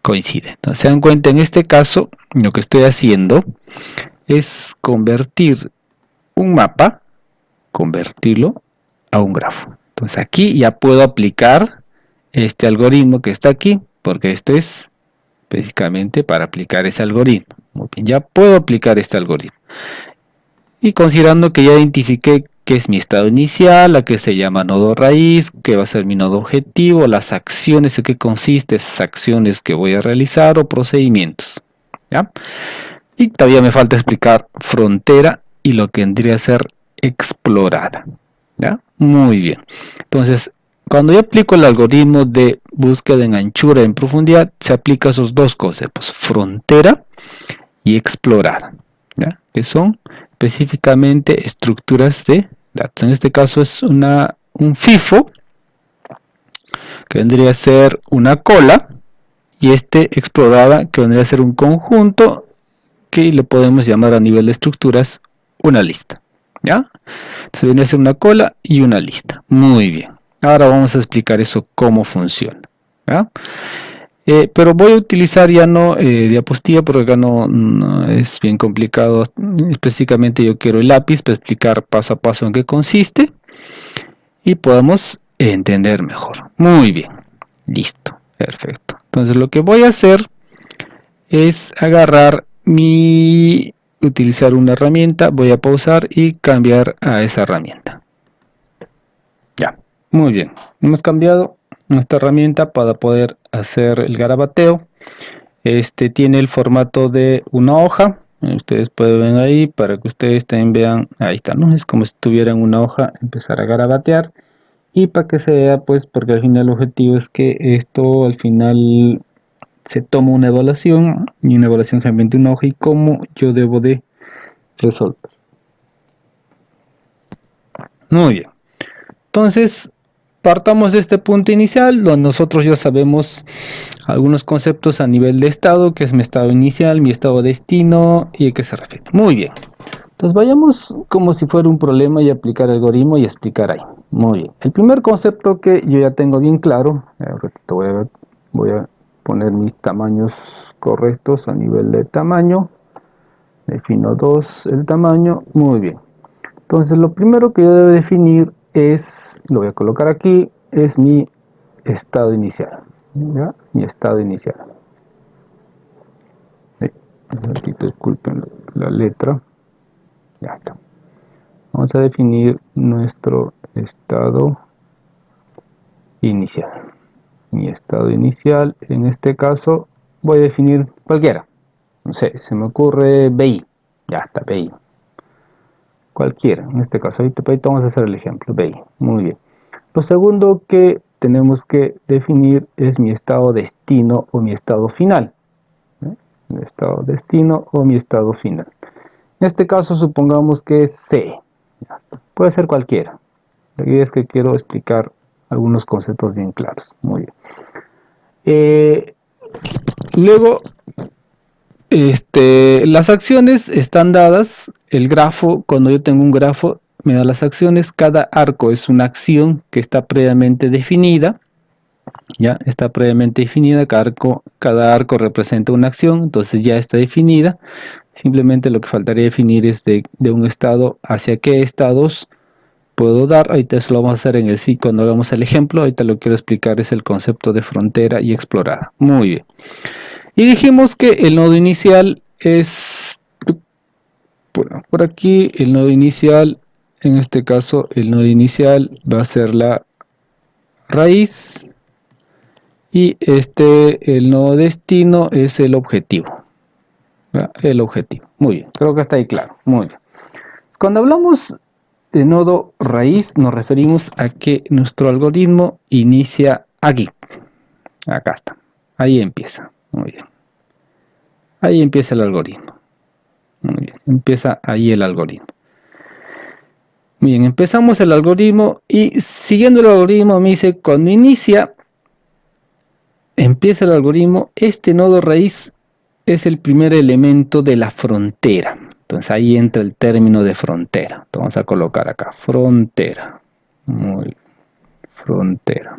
coincide. Entonces, se dan cuenta, en este caso, lo que estoy haciendo es convertir un mapa, convertirlo a un grafo. Entonces, aquí ya puedo aplicar este algoritmo que está aquí, porque esto es específicamente para aplicar ese algoritmo. Muy bien, ya puedo aplicar este algoritmo. Y considerando que ya identifiqué que es mi estado inicial, a que se llama nodo raíz, que va a ser mi nodo objetivo, las acciones, en qué consiste esas acciones que voy a realizar o procedimientos. ¿Ya? Y todavía me falta explicar frontera y lo que vendría a ser explorada. ¿Ya? Muy bien. Entonces, cuando yo aplico el algoritmo de búsqueda en anchura y en profundidad, se aplica esos dos conceptos, frontera y explorada, ¿ya? Que son específicamente estructuras de datos. En este caso es un FIFO, que vendría a ser una cola, y explorada, que vendría a ser un conjunto, que le podemos llamar a nivel de estructuras una lista. ¿Ya? Entonces viene a ser una cola y una lista. Muy bien. Ahora vamos a explicar eso cómo funciona. ¿Ya? Pero voy a utilizar ya no diapositiva porque acá no es bien complicado. Específicamente yo quiero el lápiz para explicar paso a paso en qué consiste y podamos entender mejor. Muy bien. Listo. Perfecto. Entonces lo que voy a hacer es utilizar una herramienta, voy a pausar y cambiar a esa herramienta. Ya, muy bien. Hemos cambiado nuestra herramienta para poder hacer el garabateo. Tiene el formato de una hoja. Ustedes pueden ver ahí para que ustedes también vean. Ahí está, ¿no? Es como si tuvieran una hoja, empezar a garabatear. Y para que se vea, pues, porque al final el objetivo es que esto al final se toma una evaluación, y una evaluación generalmente una hoja, y cómo yo debo de resolver. Muy bien. Entonces, partamos de este punto inicial, donde nosotros ya sabemos algunos conceptos a nivel de estado, que es mi estado inicial, mi estado destino y a qué se refiere. Muy bien. Entonces vayamos como si fuera un problema y aplicar el algoritmo y explicar ahí. Muy bien. El primer concepto que yo ya tengo bien claro, voy a poner mis tamaños correctos a nivel de tamaño. Defino 2 el tamaño. Muy bien. Entonces lo primero que yo debo definir es, lo voy a colocar aquí, es mi estado inicial. ¿Ya? Mi estado inicial. Un ratito, disculpen la letra. Ya está. Vamos a definir nuestro estado inicial. Mi estado inicial, en este caso, voy a definir cualquiera. No sé, se me ocurre BI. Ya está, BI. Cualquiera, en este caso, ahorita vamos a hacer el ejemplo, BI. Muy bien. Lo segundo que tenemos que definir es mi estado destino o mi estado final. Mi estado destino o mi estado final. En este caso, supongamos que es C. Puede ser cualquiera. La idea es que quiero explicar algunos conceptos bien claros. Muy bien. Luego, las acciones están dadas. El grafo, cuando yo tengo un grafo, me da las acciones. Cada arco es una acción que está previamente definida. Ya está previamente definida. Cada arco representa una acción, entonces ya está definida. Simplemente lo que faltaría definir es de un estado hacia qué estados puedo dar. Ahorita eso lo vamos a hacer en el sí cuando hagamos el ejemplo. Ahorita lo que quiero explicar es el concepto de frontera y explorada. Muy bien. Y dijimos que el nodo inicial es, bueno, por aquí el nodo inicial, en este caso el nodo inicial va a ser la raíz y el nodo destino es el objetivo. ¿Verdad? El objetivo. Muy bien, creo que está ahí claro. Muy bien. Cuando hablamos de nodo raíz nos referimos a que nuestro algoritmo inicia aquí. Acá está. Ahí empieza. Muy bien. Ahí empieza el algoritmo. Muy bien. Empieza ahí el algoritmo. Bien, empezamos el algoritmo y siguiendo el algoritmo me dice cuando empieza el algoritmo, este nodo raíz es el primer elemento de la frontera. Entonces ahí entra el término de frontera. Entonces, vamos a colocar acá, frontera. Muy bien. Frontera.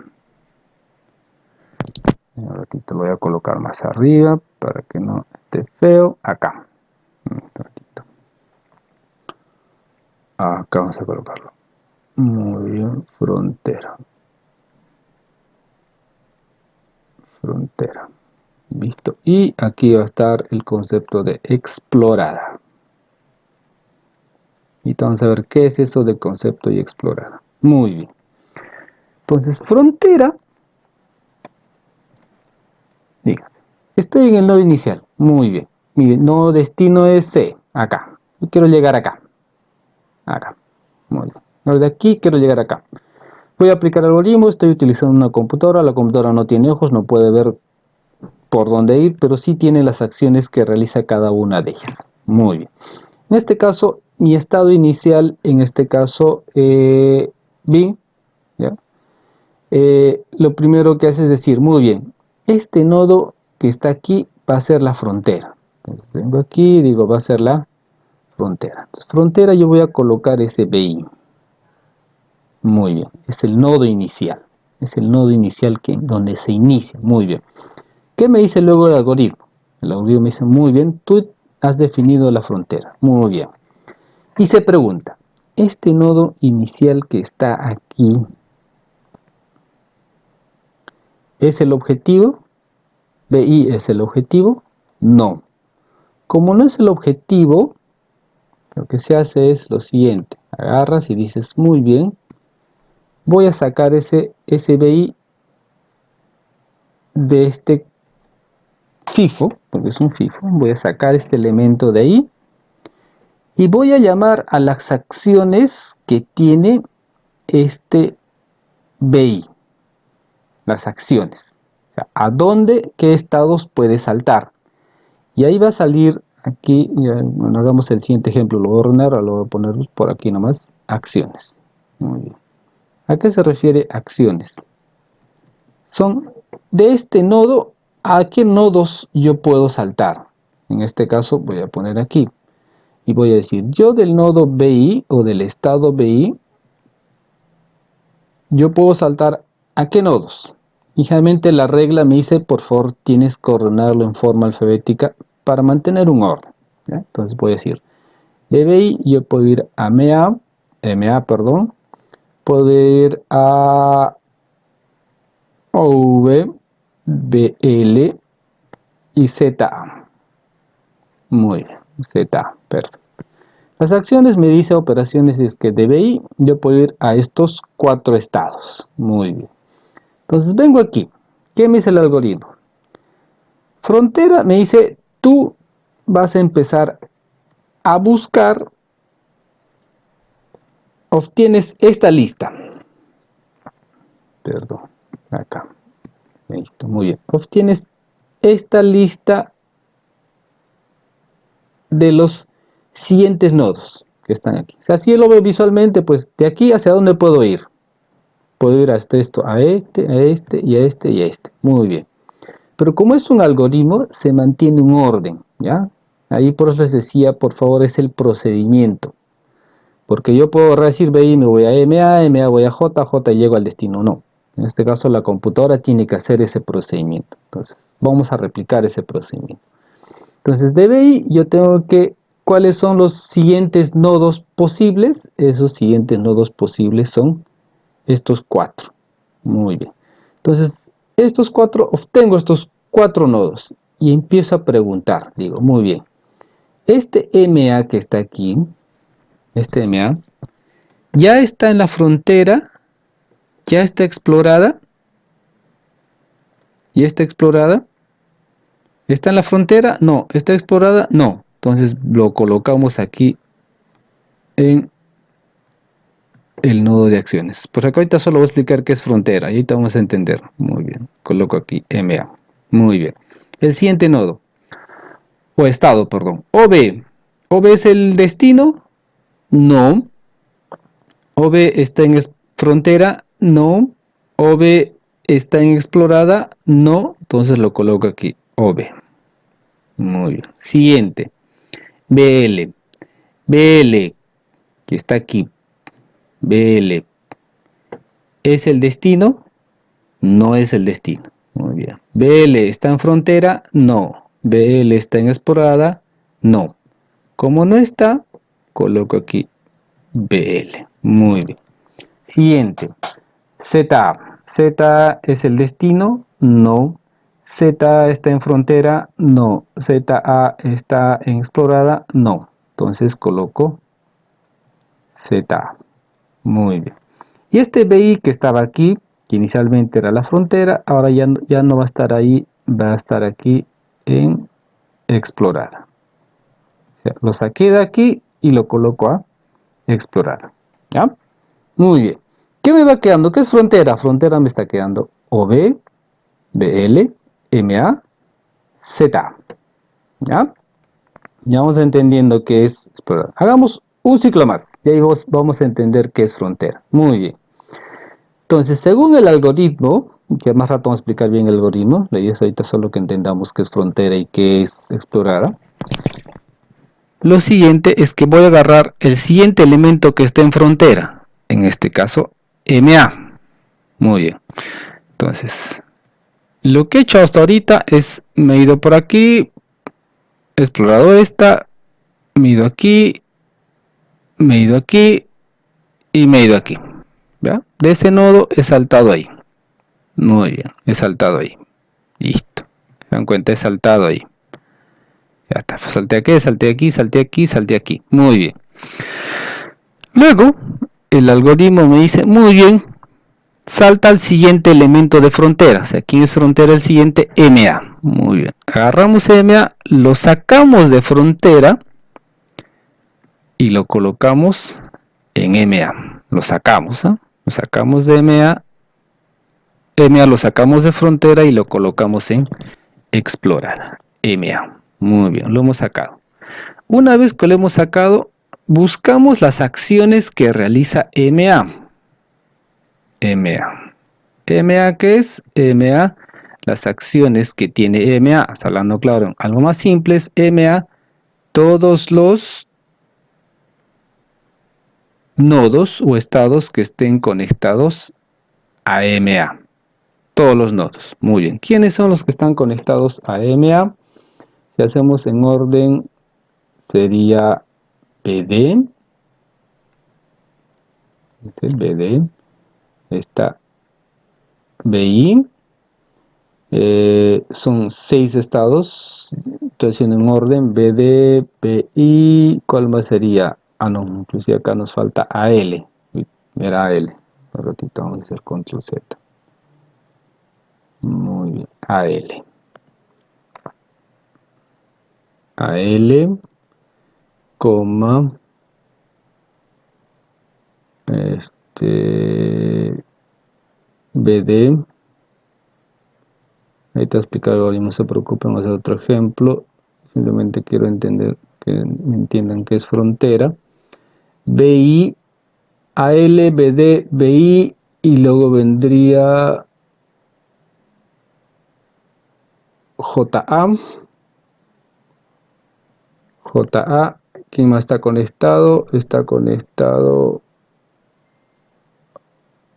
Un ratito lo voy a colocar más arriba para que no esté feo. Acá. Un ratito. Acá vamos a colocarlo. Muy bien, frontera. Frontera. Listo. Y aquí va a estar el concepto de explorada. Y vamos a ver qué es eso de concepto y explorada. Muy bien. Entonces, frontera. Dígase. Estoy en el nodo inicial. Muy bien. Mi nodo destino es C. Acá. Yo quiero llegar acá. Acá. Muy bien. Ahora de aquí quiero llegar acá. Voy a aplicar el algoritmo. Estoy utilizando una computadora. La computadora no tiene ojos. No puede ver por dónde ir. Pero sí tiene las acciones que realiza cada una de ellas. Muy bien. En este caso, mi estado inicial, en este caso, bin, ¿ya? Lo primero que hace es decir, muy bien, este nodo que está aquí va a ser la frontera. Entonces, vengo aquí y digo, va a ser la frontera. Entonces, frontera yo voy a colocar ese BI. Muy bien, es el nodo inicial. Es el nodo inicial donde se inicia. Muy bien. ¿Qué me dice luego el algoritmo? El algoritmo me dice, muy bien, tú has definido la frontera. Muy bien. Y se pregunta, ¿este nodo inicial que está aquí es el objetivo? ¿BI es el objetivo? No. Como no es el objetivo, lo que se hace es lo siguiente. Agarras y dices, muy bien, voy a sacar ese BI de este FIFO, porque es un FIFO. Voy a sacar este elemento de ahí y voy a llamar a las acciones que tiene este BI. Las acciones. O sea, a dónde, qué estados puede saltar. Y ahí va a salir aquí, bueno, hagamos el siguiente ejemplo, lo voy a ordenar, lo voy a poner por aquí nomás, acciones. Muy bien. ¿A qué se refiere acciones? Son de este nodo, ¿a qué nodos yo puedo saltar? En este caso voy a poner aquí. Y voy a decir, yo del nodo BI o del estado BI, yo puedo saltar ¿a qué nodos? Y generalmente la regla me dice, por favor, tienes que ordenarlo en forma alfabética para mantener un orden. ¿Ya? Entonces voy a decir, de BI yo puedo ir a MA, perdón, puedo ir a OV, BL y ZA. Muy bien, ZA, perfecto. Las acciones me dice operaciones es que de BI yo puedo ir a estos 4 estados. Muy bien. Entonces vengo aquí. ¿Qué me dice el algoritmo? Frontera me dice, tú vas a empezar a buscar, obtienes esta lista. Perdón, acá. Listo, muy bien. Obtienes esta lista de los siguientes nodos que están aquí. O sea, si lo veo visualmente, pues de aquí hacia dónde puedo ir. Puedo ir hasta esto, a este y a este y a este. Muy bien. Pero como es un algoritmo, se mantiene un orden, ¿ya? Ahí por eso les decía, por favor, es el procedimiento. Porque yo puedo decir, BI, me voy a MA voy a J y llego al destino. No. En este caso, la computadora tiene que hacer ese procedimiento. Entonces, vamos a replicar ese procedimiento. Entonces, de BI yo tengo que ¿cuáles son los siguientes nodos posibles? Esos siguientes nodos posibles son estos 4. Muy bien. Entonces, obtengo estos 4 nodos y empiezo a preguntar. Digo, muy bien. Este MA que está aquí, este MA, ya está en la frontera, ya está explorada. ¿Ya está explorada? ¿Está en la frontera? No. ¿Está explorada? No. Entonces lo colocamos aquí en el nodo de acciones. Pues acá ahorita solo voy a explicar qué es frontera. Y ahorita vamos a entender. Muy bien. Coloco aquí MA. Muy bien. El siguiente nodo. O estado, perdón. OB. ¿OB es el destino? No. OB está en frontera. No. OB está en explorada. No. Entonces lo coloco aquí. OB. Muy bien. Siguiente. BL. BL. Que está aquí. BL. ¿Es el destino? No es el destino. Muy bien. BL está en frontera. No. BL está en explorada. No. Como no está, coloco aquí BL. Muy bien. Siguiente. ZA. ¿ZA es el destino? No. ¿ZA está en frontera? No. ¿ZA está en explorada? No. Entonces coloco ZA. Muy bien. Y este BI que estaba aquí, que inicialmente era la frontera, ahora ya no va a estar ahí, va a estar aquí en explorada. O sea, lo saqué de aquí y lo coloco a explorada. ¿Ya? Muy bien. ¿Qué me va quedando? ¿Qué es frontera? Frontera me está quedando OB, BL, MA, ZA. ¿Ya? Ya vamos entendiendo qué es explorar. Hagamos un ciclo más y ahí vamos a entender qué es frontera. Muy bien. Entonces, según el algoritmo, que más rato vamos a explicar bien el algoritmo, la idea es ahorita solo que entendamos qué es frontera y qué es explorada. Lo siguiente es que voy a agarrar el siguiente elemento que esté en frontera, en este caso MA. Muy bien. Entonces, lo que he hecho hasta ahorita es, me he ido por aquí, he explorado esta, me he ido aquí, me he ido aquí y me he ido aquí. ¿Ya? De ese nodo he saltado ahí. Muy bien, he saltado ahí. Listo. Se dan cuenta, he saltado ahí. Ya está, salté aquí, salté aquí, salté aquí, salté aquí. Muy bien. Luego, el algoritmo me dice, muy bien, salta al siguiente elemento de frontera. O sea, aquí es frontera el siguiente, MA. Muy bien. Agarramos MA, lo sacamos de frontera y lo colocamos en MA. Lo sacamos, ¿eh? Lo sacamos de MA. MA lo sacamos de frontera y lo colocamos en explorada. MA. Muy bien, lo hemos sacado. Una vez que lo hemos sacado, buscamos las acciones que realiza MA. MA. MA, ¿qué es? MA, las acciones que tiene MA. Está hablando claro, algo más simple es MA, todos los nodos o estados que estén conectados a MA. Todos los nodos. Muy bien. ¿Quiénes son los que están conectados a MA? Si hacemos en orden, sería BD. Este es BD. Está BI. Son 6 estados. Estoy haciendo en orden BD, BI. ¿Cuál más sería? Ah, no, inclusive acá nos falta AL. Era AL. Un ratito vamos a hacer control Z. Muy bien. AL. AL, coma. BD. Ahí te voy a explicar algo y no se preocupen, vamos a hacer otro ejemplo. Simplemente quiero entender que me entiendan qué es frontera. BI, AL, BD, BI y luego vendría JA. JA, ¿quién más está conectado? Está conectado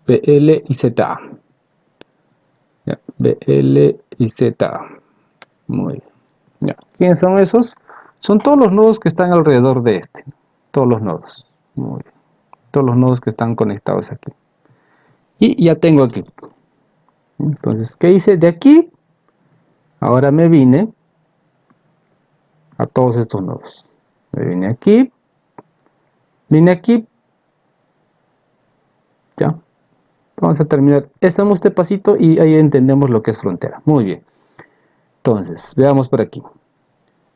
BL y ZA. Ya, BL y ZA. Muy bien. Ya. ¿Quiénes son esos? Son todos los nodos que están alrededor de este. Todos los nodos. Muy bien. Todos los nodos que están conectados aquí. Y ya tengo aquí. Entonces, ¿qué hice? De aquí, ahora me vine a todos estos nodos. Me vine aquí. Vine aquí. Ya. Vamos a terminar este pasito y ahí entendemos lo que es frontera. Muy bien. Entonces, veamos por aquí.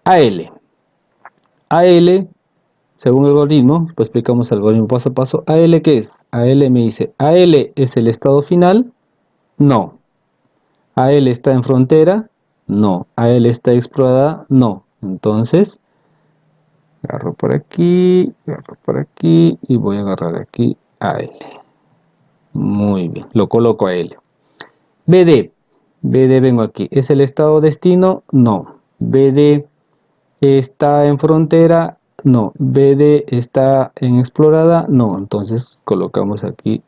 AL. AL, según el algoritmo, pues explicamos el algoritmo paso a paso. AL, ¿qué es? AL me dice, AL es el estado final. No. AL está en frontera. No. AL está explorada. No. Entonces, agarro por aquí y voy a agarrar aquí AL. Muy bien, lo coloco a L. BD. BD vengo aquí. ¿Es el estado destino? No. BD está en frontera. No. BD está en explorada. No. Entonces colocamos aquí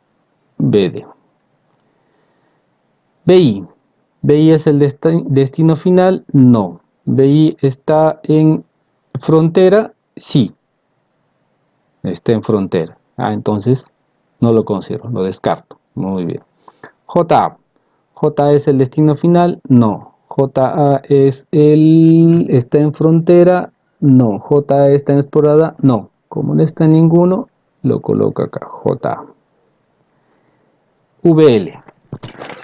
BD. BI. BI es el destino final. No. BI está en frontera. Sí. Está en frontera. Entonces no lo considero. Lo descarto. Muy bien. JA. ¿J es el destino final? No. JA está en frontera. No. JA está en explorada. No. Como no está en ninguno, lo coloco acá. JA. VL.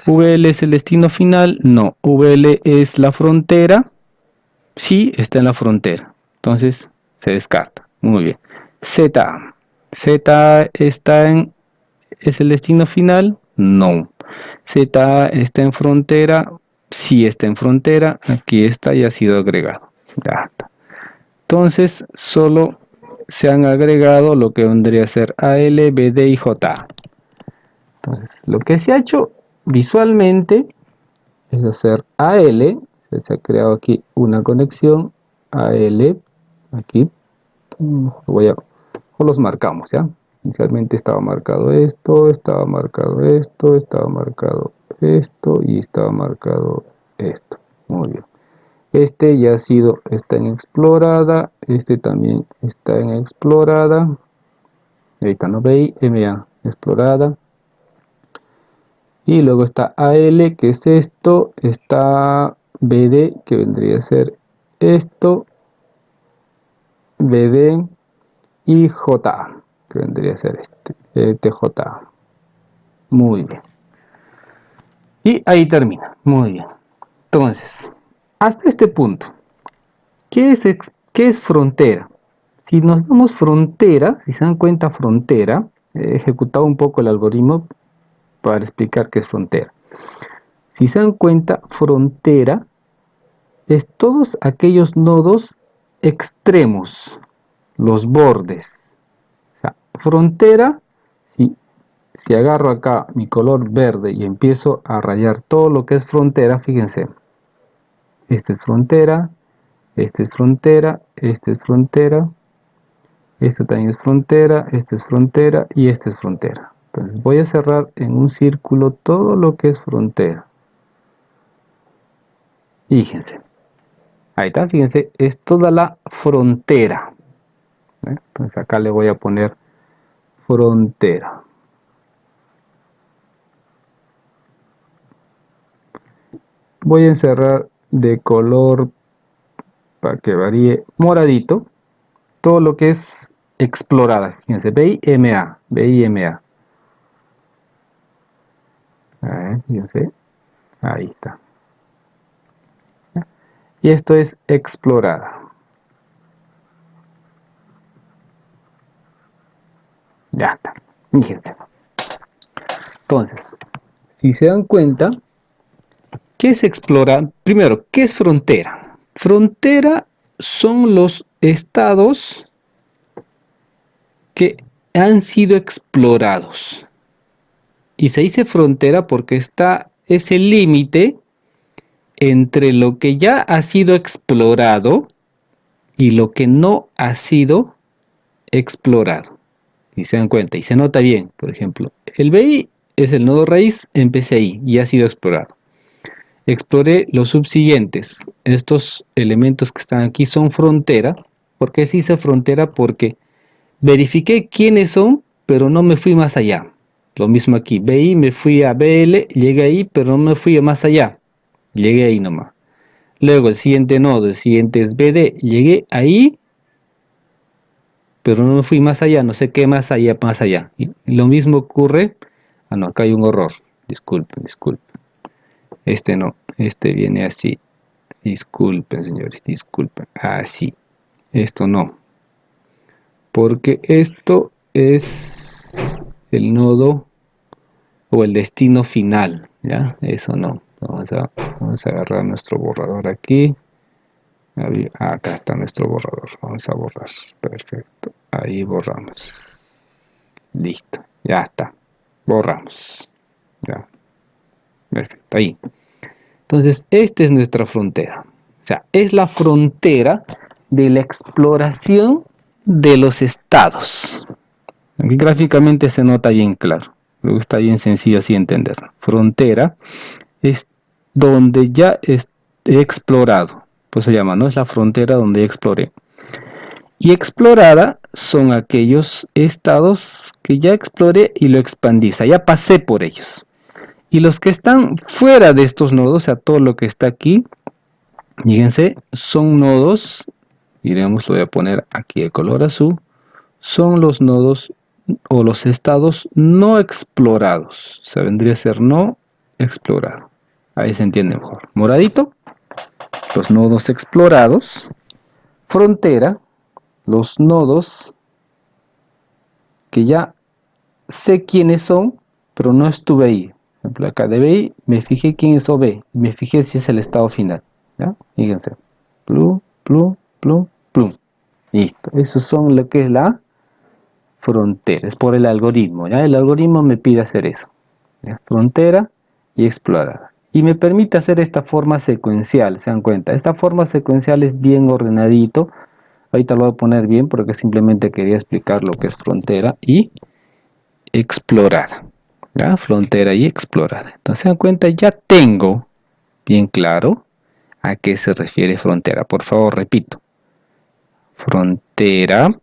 VL es el destino final. No. VL es la frontera. Sí, está en la frontera. Entonces se descarta. Muy bien. ZA. ZA ¿es el destino final? No. Z está en frontera. Sí está en frontera. Aquí está y ha sido agregado. Ya está. Entonces, solo se han agregado lo que vendría a ser AL, BD y JA. Entonces, lo que se ha hecho visualmente es hacer AL. Se ha creado aquí una conexión. AL. Aquí. O los marcamos, ¿ya? Inicialmente estaba marcado esto, estaba marcado esto, estaba marcado esto y estaba marcado esto. Muy bien. Este ya ha sido, está en explorada, este también está en explorada. Ahorita no veis, MA explorada. Y luego está AL, que es esto, está BD, que vendría a ser esto, BD y JA, que vendría a ser este, TJ. Muy bien. Y ahí termina. Muy bien. Entonces, hasta este punto, ¿qué es frontera? Si nos damos frontera, si se dan cuenta frontera, he ejecutado un poco el algoritmo para explicar qué es frontera. Si se dan cuenta, frontera es todos aquellos nodos extremos, los bordes. O sea, frontera, si agarro acá mi color verde y empiezo a rayar todo lo que es frontera, fíjense, esta es frontera, esta es frontera, esta es frontera, esta también es frontera, esta es frontera y esta es frontera. Entonces voy a cerrar en un círculo todo lo que es frontera. Fíjense, ahí está, fíjense, es toda la frontera. Entonces acá le voy a poner frontera. Voy a encerrar de color, para que varíe, moradito, todo lo que es explorada. Fíjense, BIMA, BIMA. Fíjense, ahí está. Y esto es explorada. Ya está. Fíjense. Entonces, si se dan cuenta, ¿qué es explorar? Primero, ¿qué es frontera? Frontera son los estados que han sido explorados. Y se dice frontera porque está ese límite entre lo que ya ha sido explorado y lo que no ha sido explorado. Si se dan cuenta, y se nota bien, por ejemplo, el BI es el nodo raíz en PCI y ha sido explorado. exploré los subsiguientes. Estos elementos que están aquí son frontera. ¿Por qué se dice frontera? Porque verifiqué quiénes son, pero no me fui más allá. Lo mismo aquí, BI, me fui a BL, llegué ahí, pero no me fui más allá. Llegué ahí nomás. Luego el siguiente nodo, el siguiente es BD, llegué ahí, pero no me fui más allá, no sé qué más allá, más allá. Y lo mismo ocurre, no, acá hay un error, disculpen, disculpen. Este no, este viene así. Disculpen, señores, disculpen. Así. Esto no. Porque esto es el nodo o el destino final, ¿ya? Eso no. Vamos a agarrar nuestro borrador aquí. Acá está nuestro borrador. Vamos a borrar. Perfecto. Ahí borramos. Listo. Ya está. Borramos. Ya. Perfecto. Ahí. Entonces, esta es nuestra frontera. O sea, es la frontera de la exploración de los estados. Aquí gráficamente se nota bien claro. Luego está bien sencillo así entenderlo. Frontera es donde ya he explorado. Pues se llama, ¿no? Es la frontera donde exploré. Y explorada son aquellos estados que ya exploré y lo expandí. O sea, ya pasé por ellos. Y los que están fuera de estos nodos, o sea, todo lo que está aquí, fíjense, son nodos, diremos, lo voy a poner aquí de color azul, son los nodos o los estados no explorados. O sea, vendría a ser no explorado. Ahí se entiende mejor. Moradito, los nodos explorados. Frontera, los nodos que ya sé quiénes son, pero no estuve ahí. Por ejemplo, acá de BI me fijé quién es OB, me fijé si es el estado final. ¿Ya? Fíjense. Plum, plum, plum, plum. Listo. Esos son lo que es la frontera. Es por el algoritmo. ¿Ya? El algoritmo me pide hacer eso. ¿Ya? Frontera y explorar. Y me permite hacer esta forma secuencial. ¿Se dan cuenta? Esta forma secuencial es bien ordenadito. Ahorita lo voy a poner bien porque simplemente quería explicar lo que es frontera y explorada. ¿Ya? Frontera y explorada. Entonces se dan cuenta, ya tengo bien claro a qué se refiere frontera. Por favor, repito. Frontera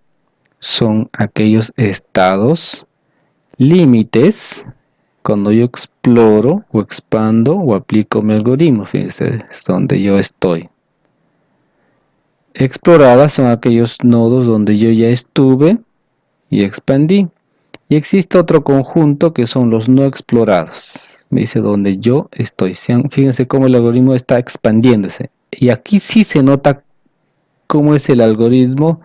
son aquellos estados límites cuando yo exploro o expando o aplico mi algoritmo. Fíjense, es donde yo estoy. Exploradas son aquellos nodos donde yo ya estuve y expandí. Y existe otro conjunto que son los no explorados. Me dice donde yo estoy. Fíjense cómo el algoritmo está expandiéndose. Y aquí sí se nota cómo es el algoritmo,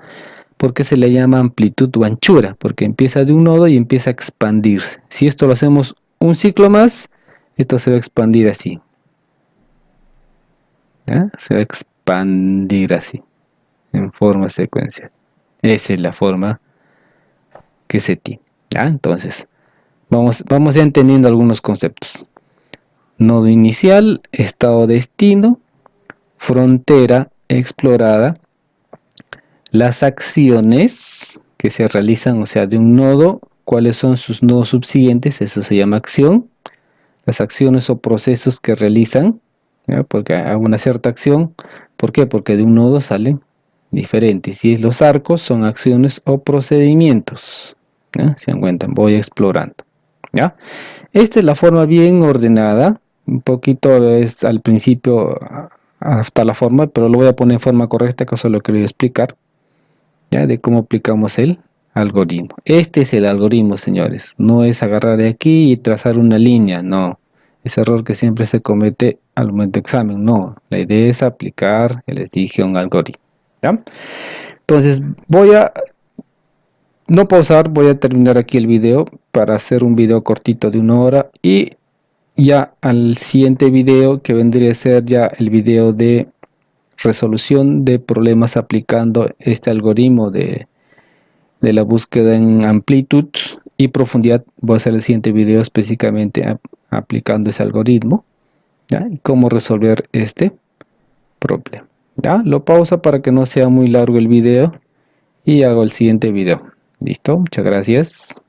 porque se le llama amplitud o anchura, porque empieza de un nodo y empieza a expandirse. Si esto lo hacemos un ciclo más, esto se va a expandir así. ¿Ya? Se va a expandir así, en forma secuencial. Esa es la forma que se tiene. ¿Ya? Entonces, vamos ya entendiendo algunos conceptos. Nodo inicial, estado destino, frontera explorada, las acciones que se realizan, o sea, de un nodo, cuáles son sus nodos subsiguientes, eso se llama acción. Las acciones o procesos que realizan, ¿ya? Porque hago una cierta acción, ¿por qué? Porque de un nodo salen diferentes. Y los arcos son acciones o procedimientos. ¿Ya? Se dan cuenta, voy explorando. ¿Ya? Esta es la forma bien ordenada. Un poquito es al principio hasta la forma, pero lo voy a poner en forma correcta, que eso lo quería explicar. ¿Ya? De cómo aplicamos el algoritmo. Este es el algoritmo, señores. No es agarrar de aquí y trazar una línea, no. Ese error que siempre se comete al momento de examen, no. La idea es aplicar, les dije, un algoritmo. ¿Ya? Entonces, no pausar, voy a terminar aquí el video para hacer un video cortito de 1 hora y ya al siguiente video, que vendría a ser ya el video de resolución de problemas aplicando este algoritmo de la búsqueda en amplitud y profundidad, voy a hacer el siguiente video específicamente aplicando ese algoritmo, ¿ya? Y cómo resolver este problema. ¿Ya? Lo pausa para que no sea muy largo el video y hago el siguiente video. ¿Listo? Muchas gracias.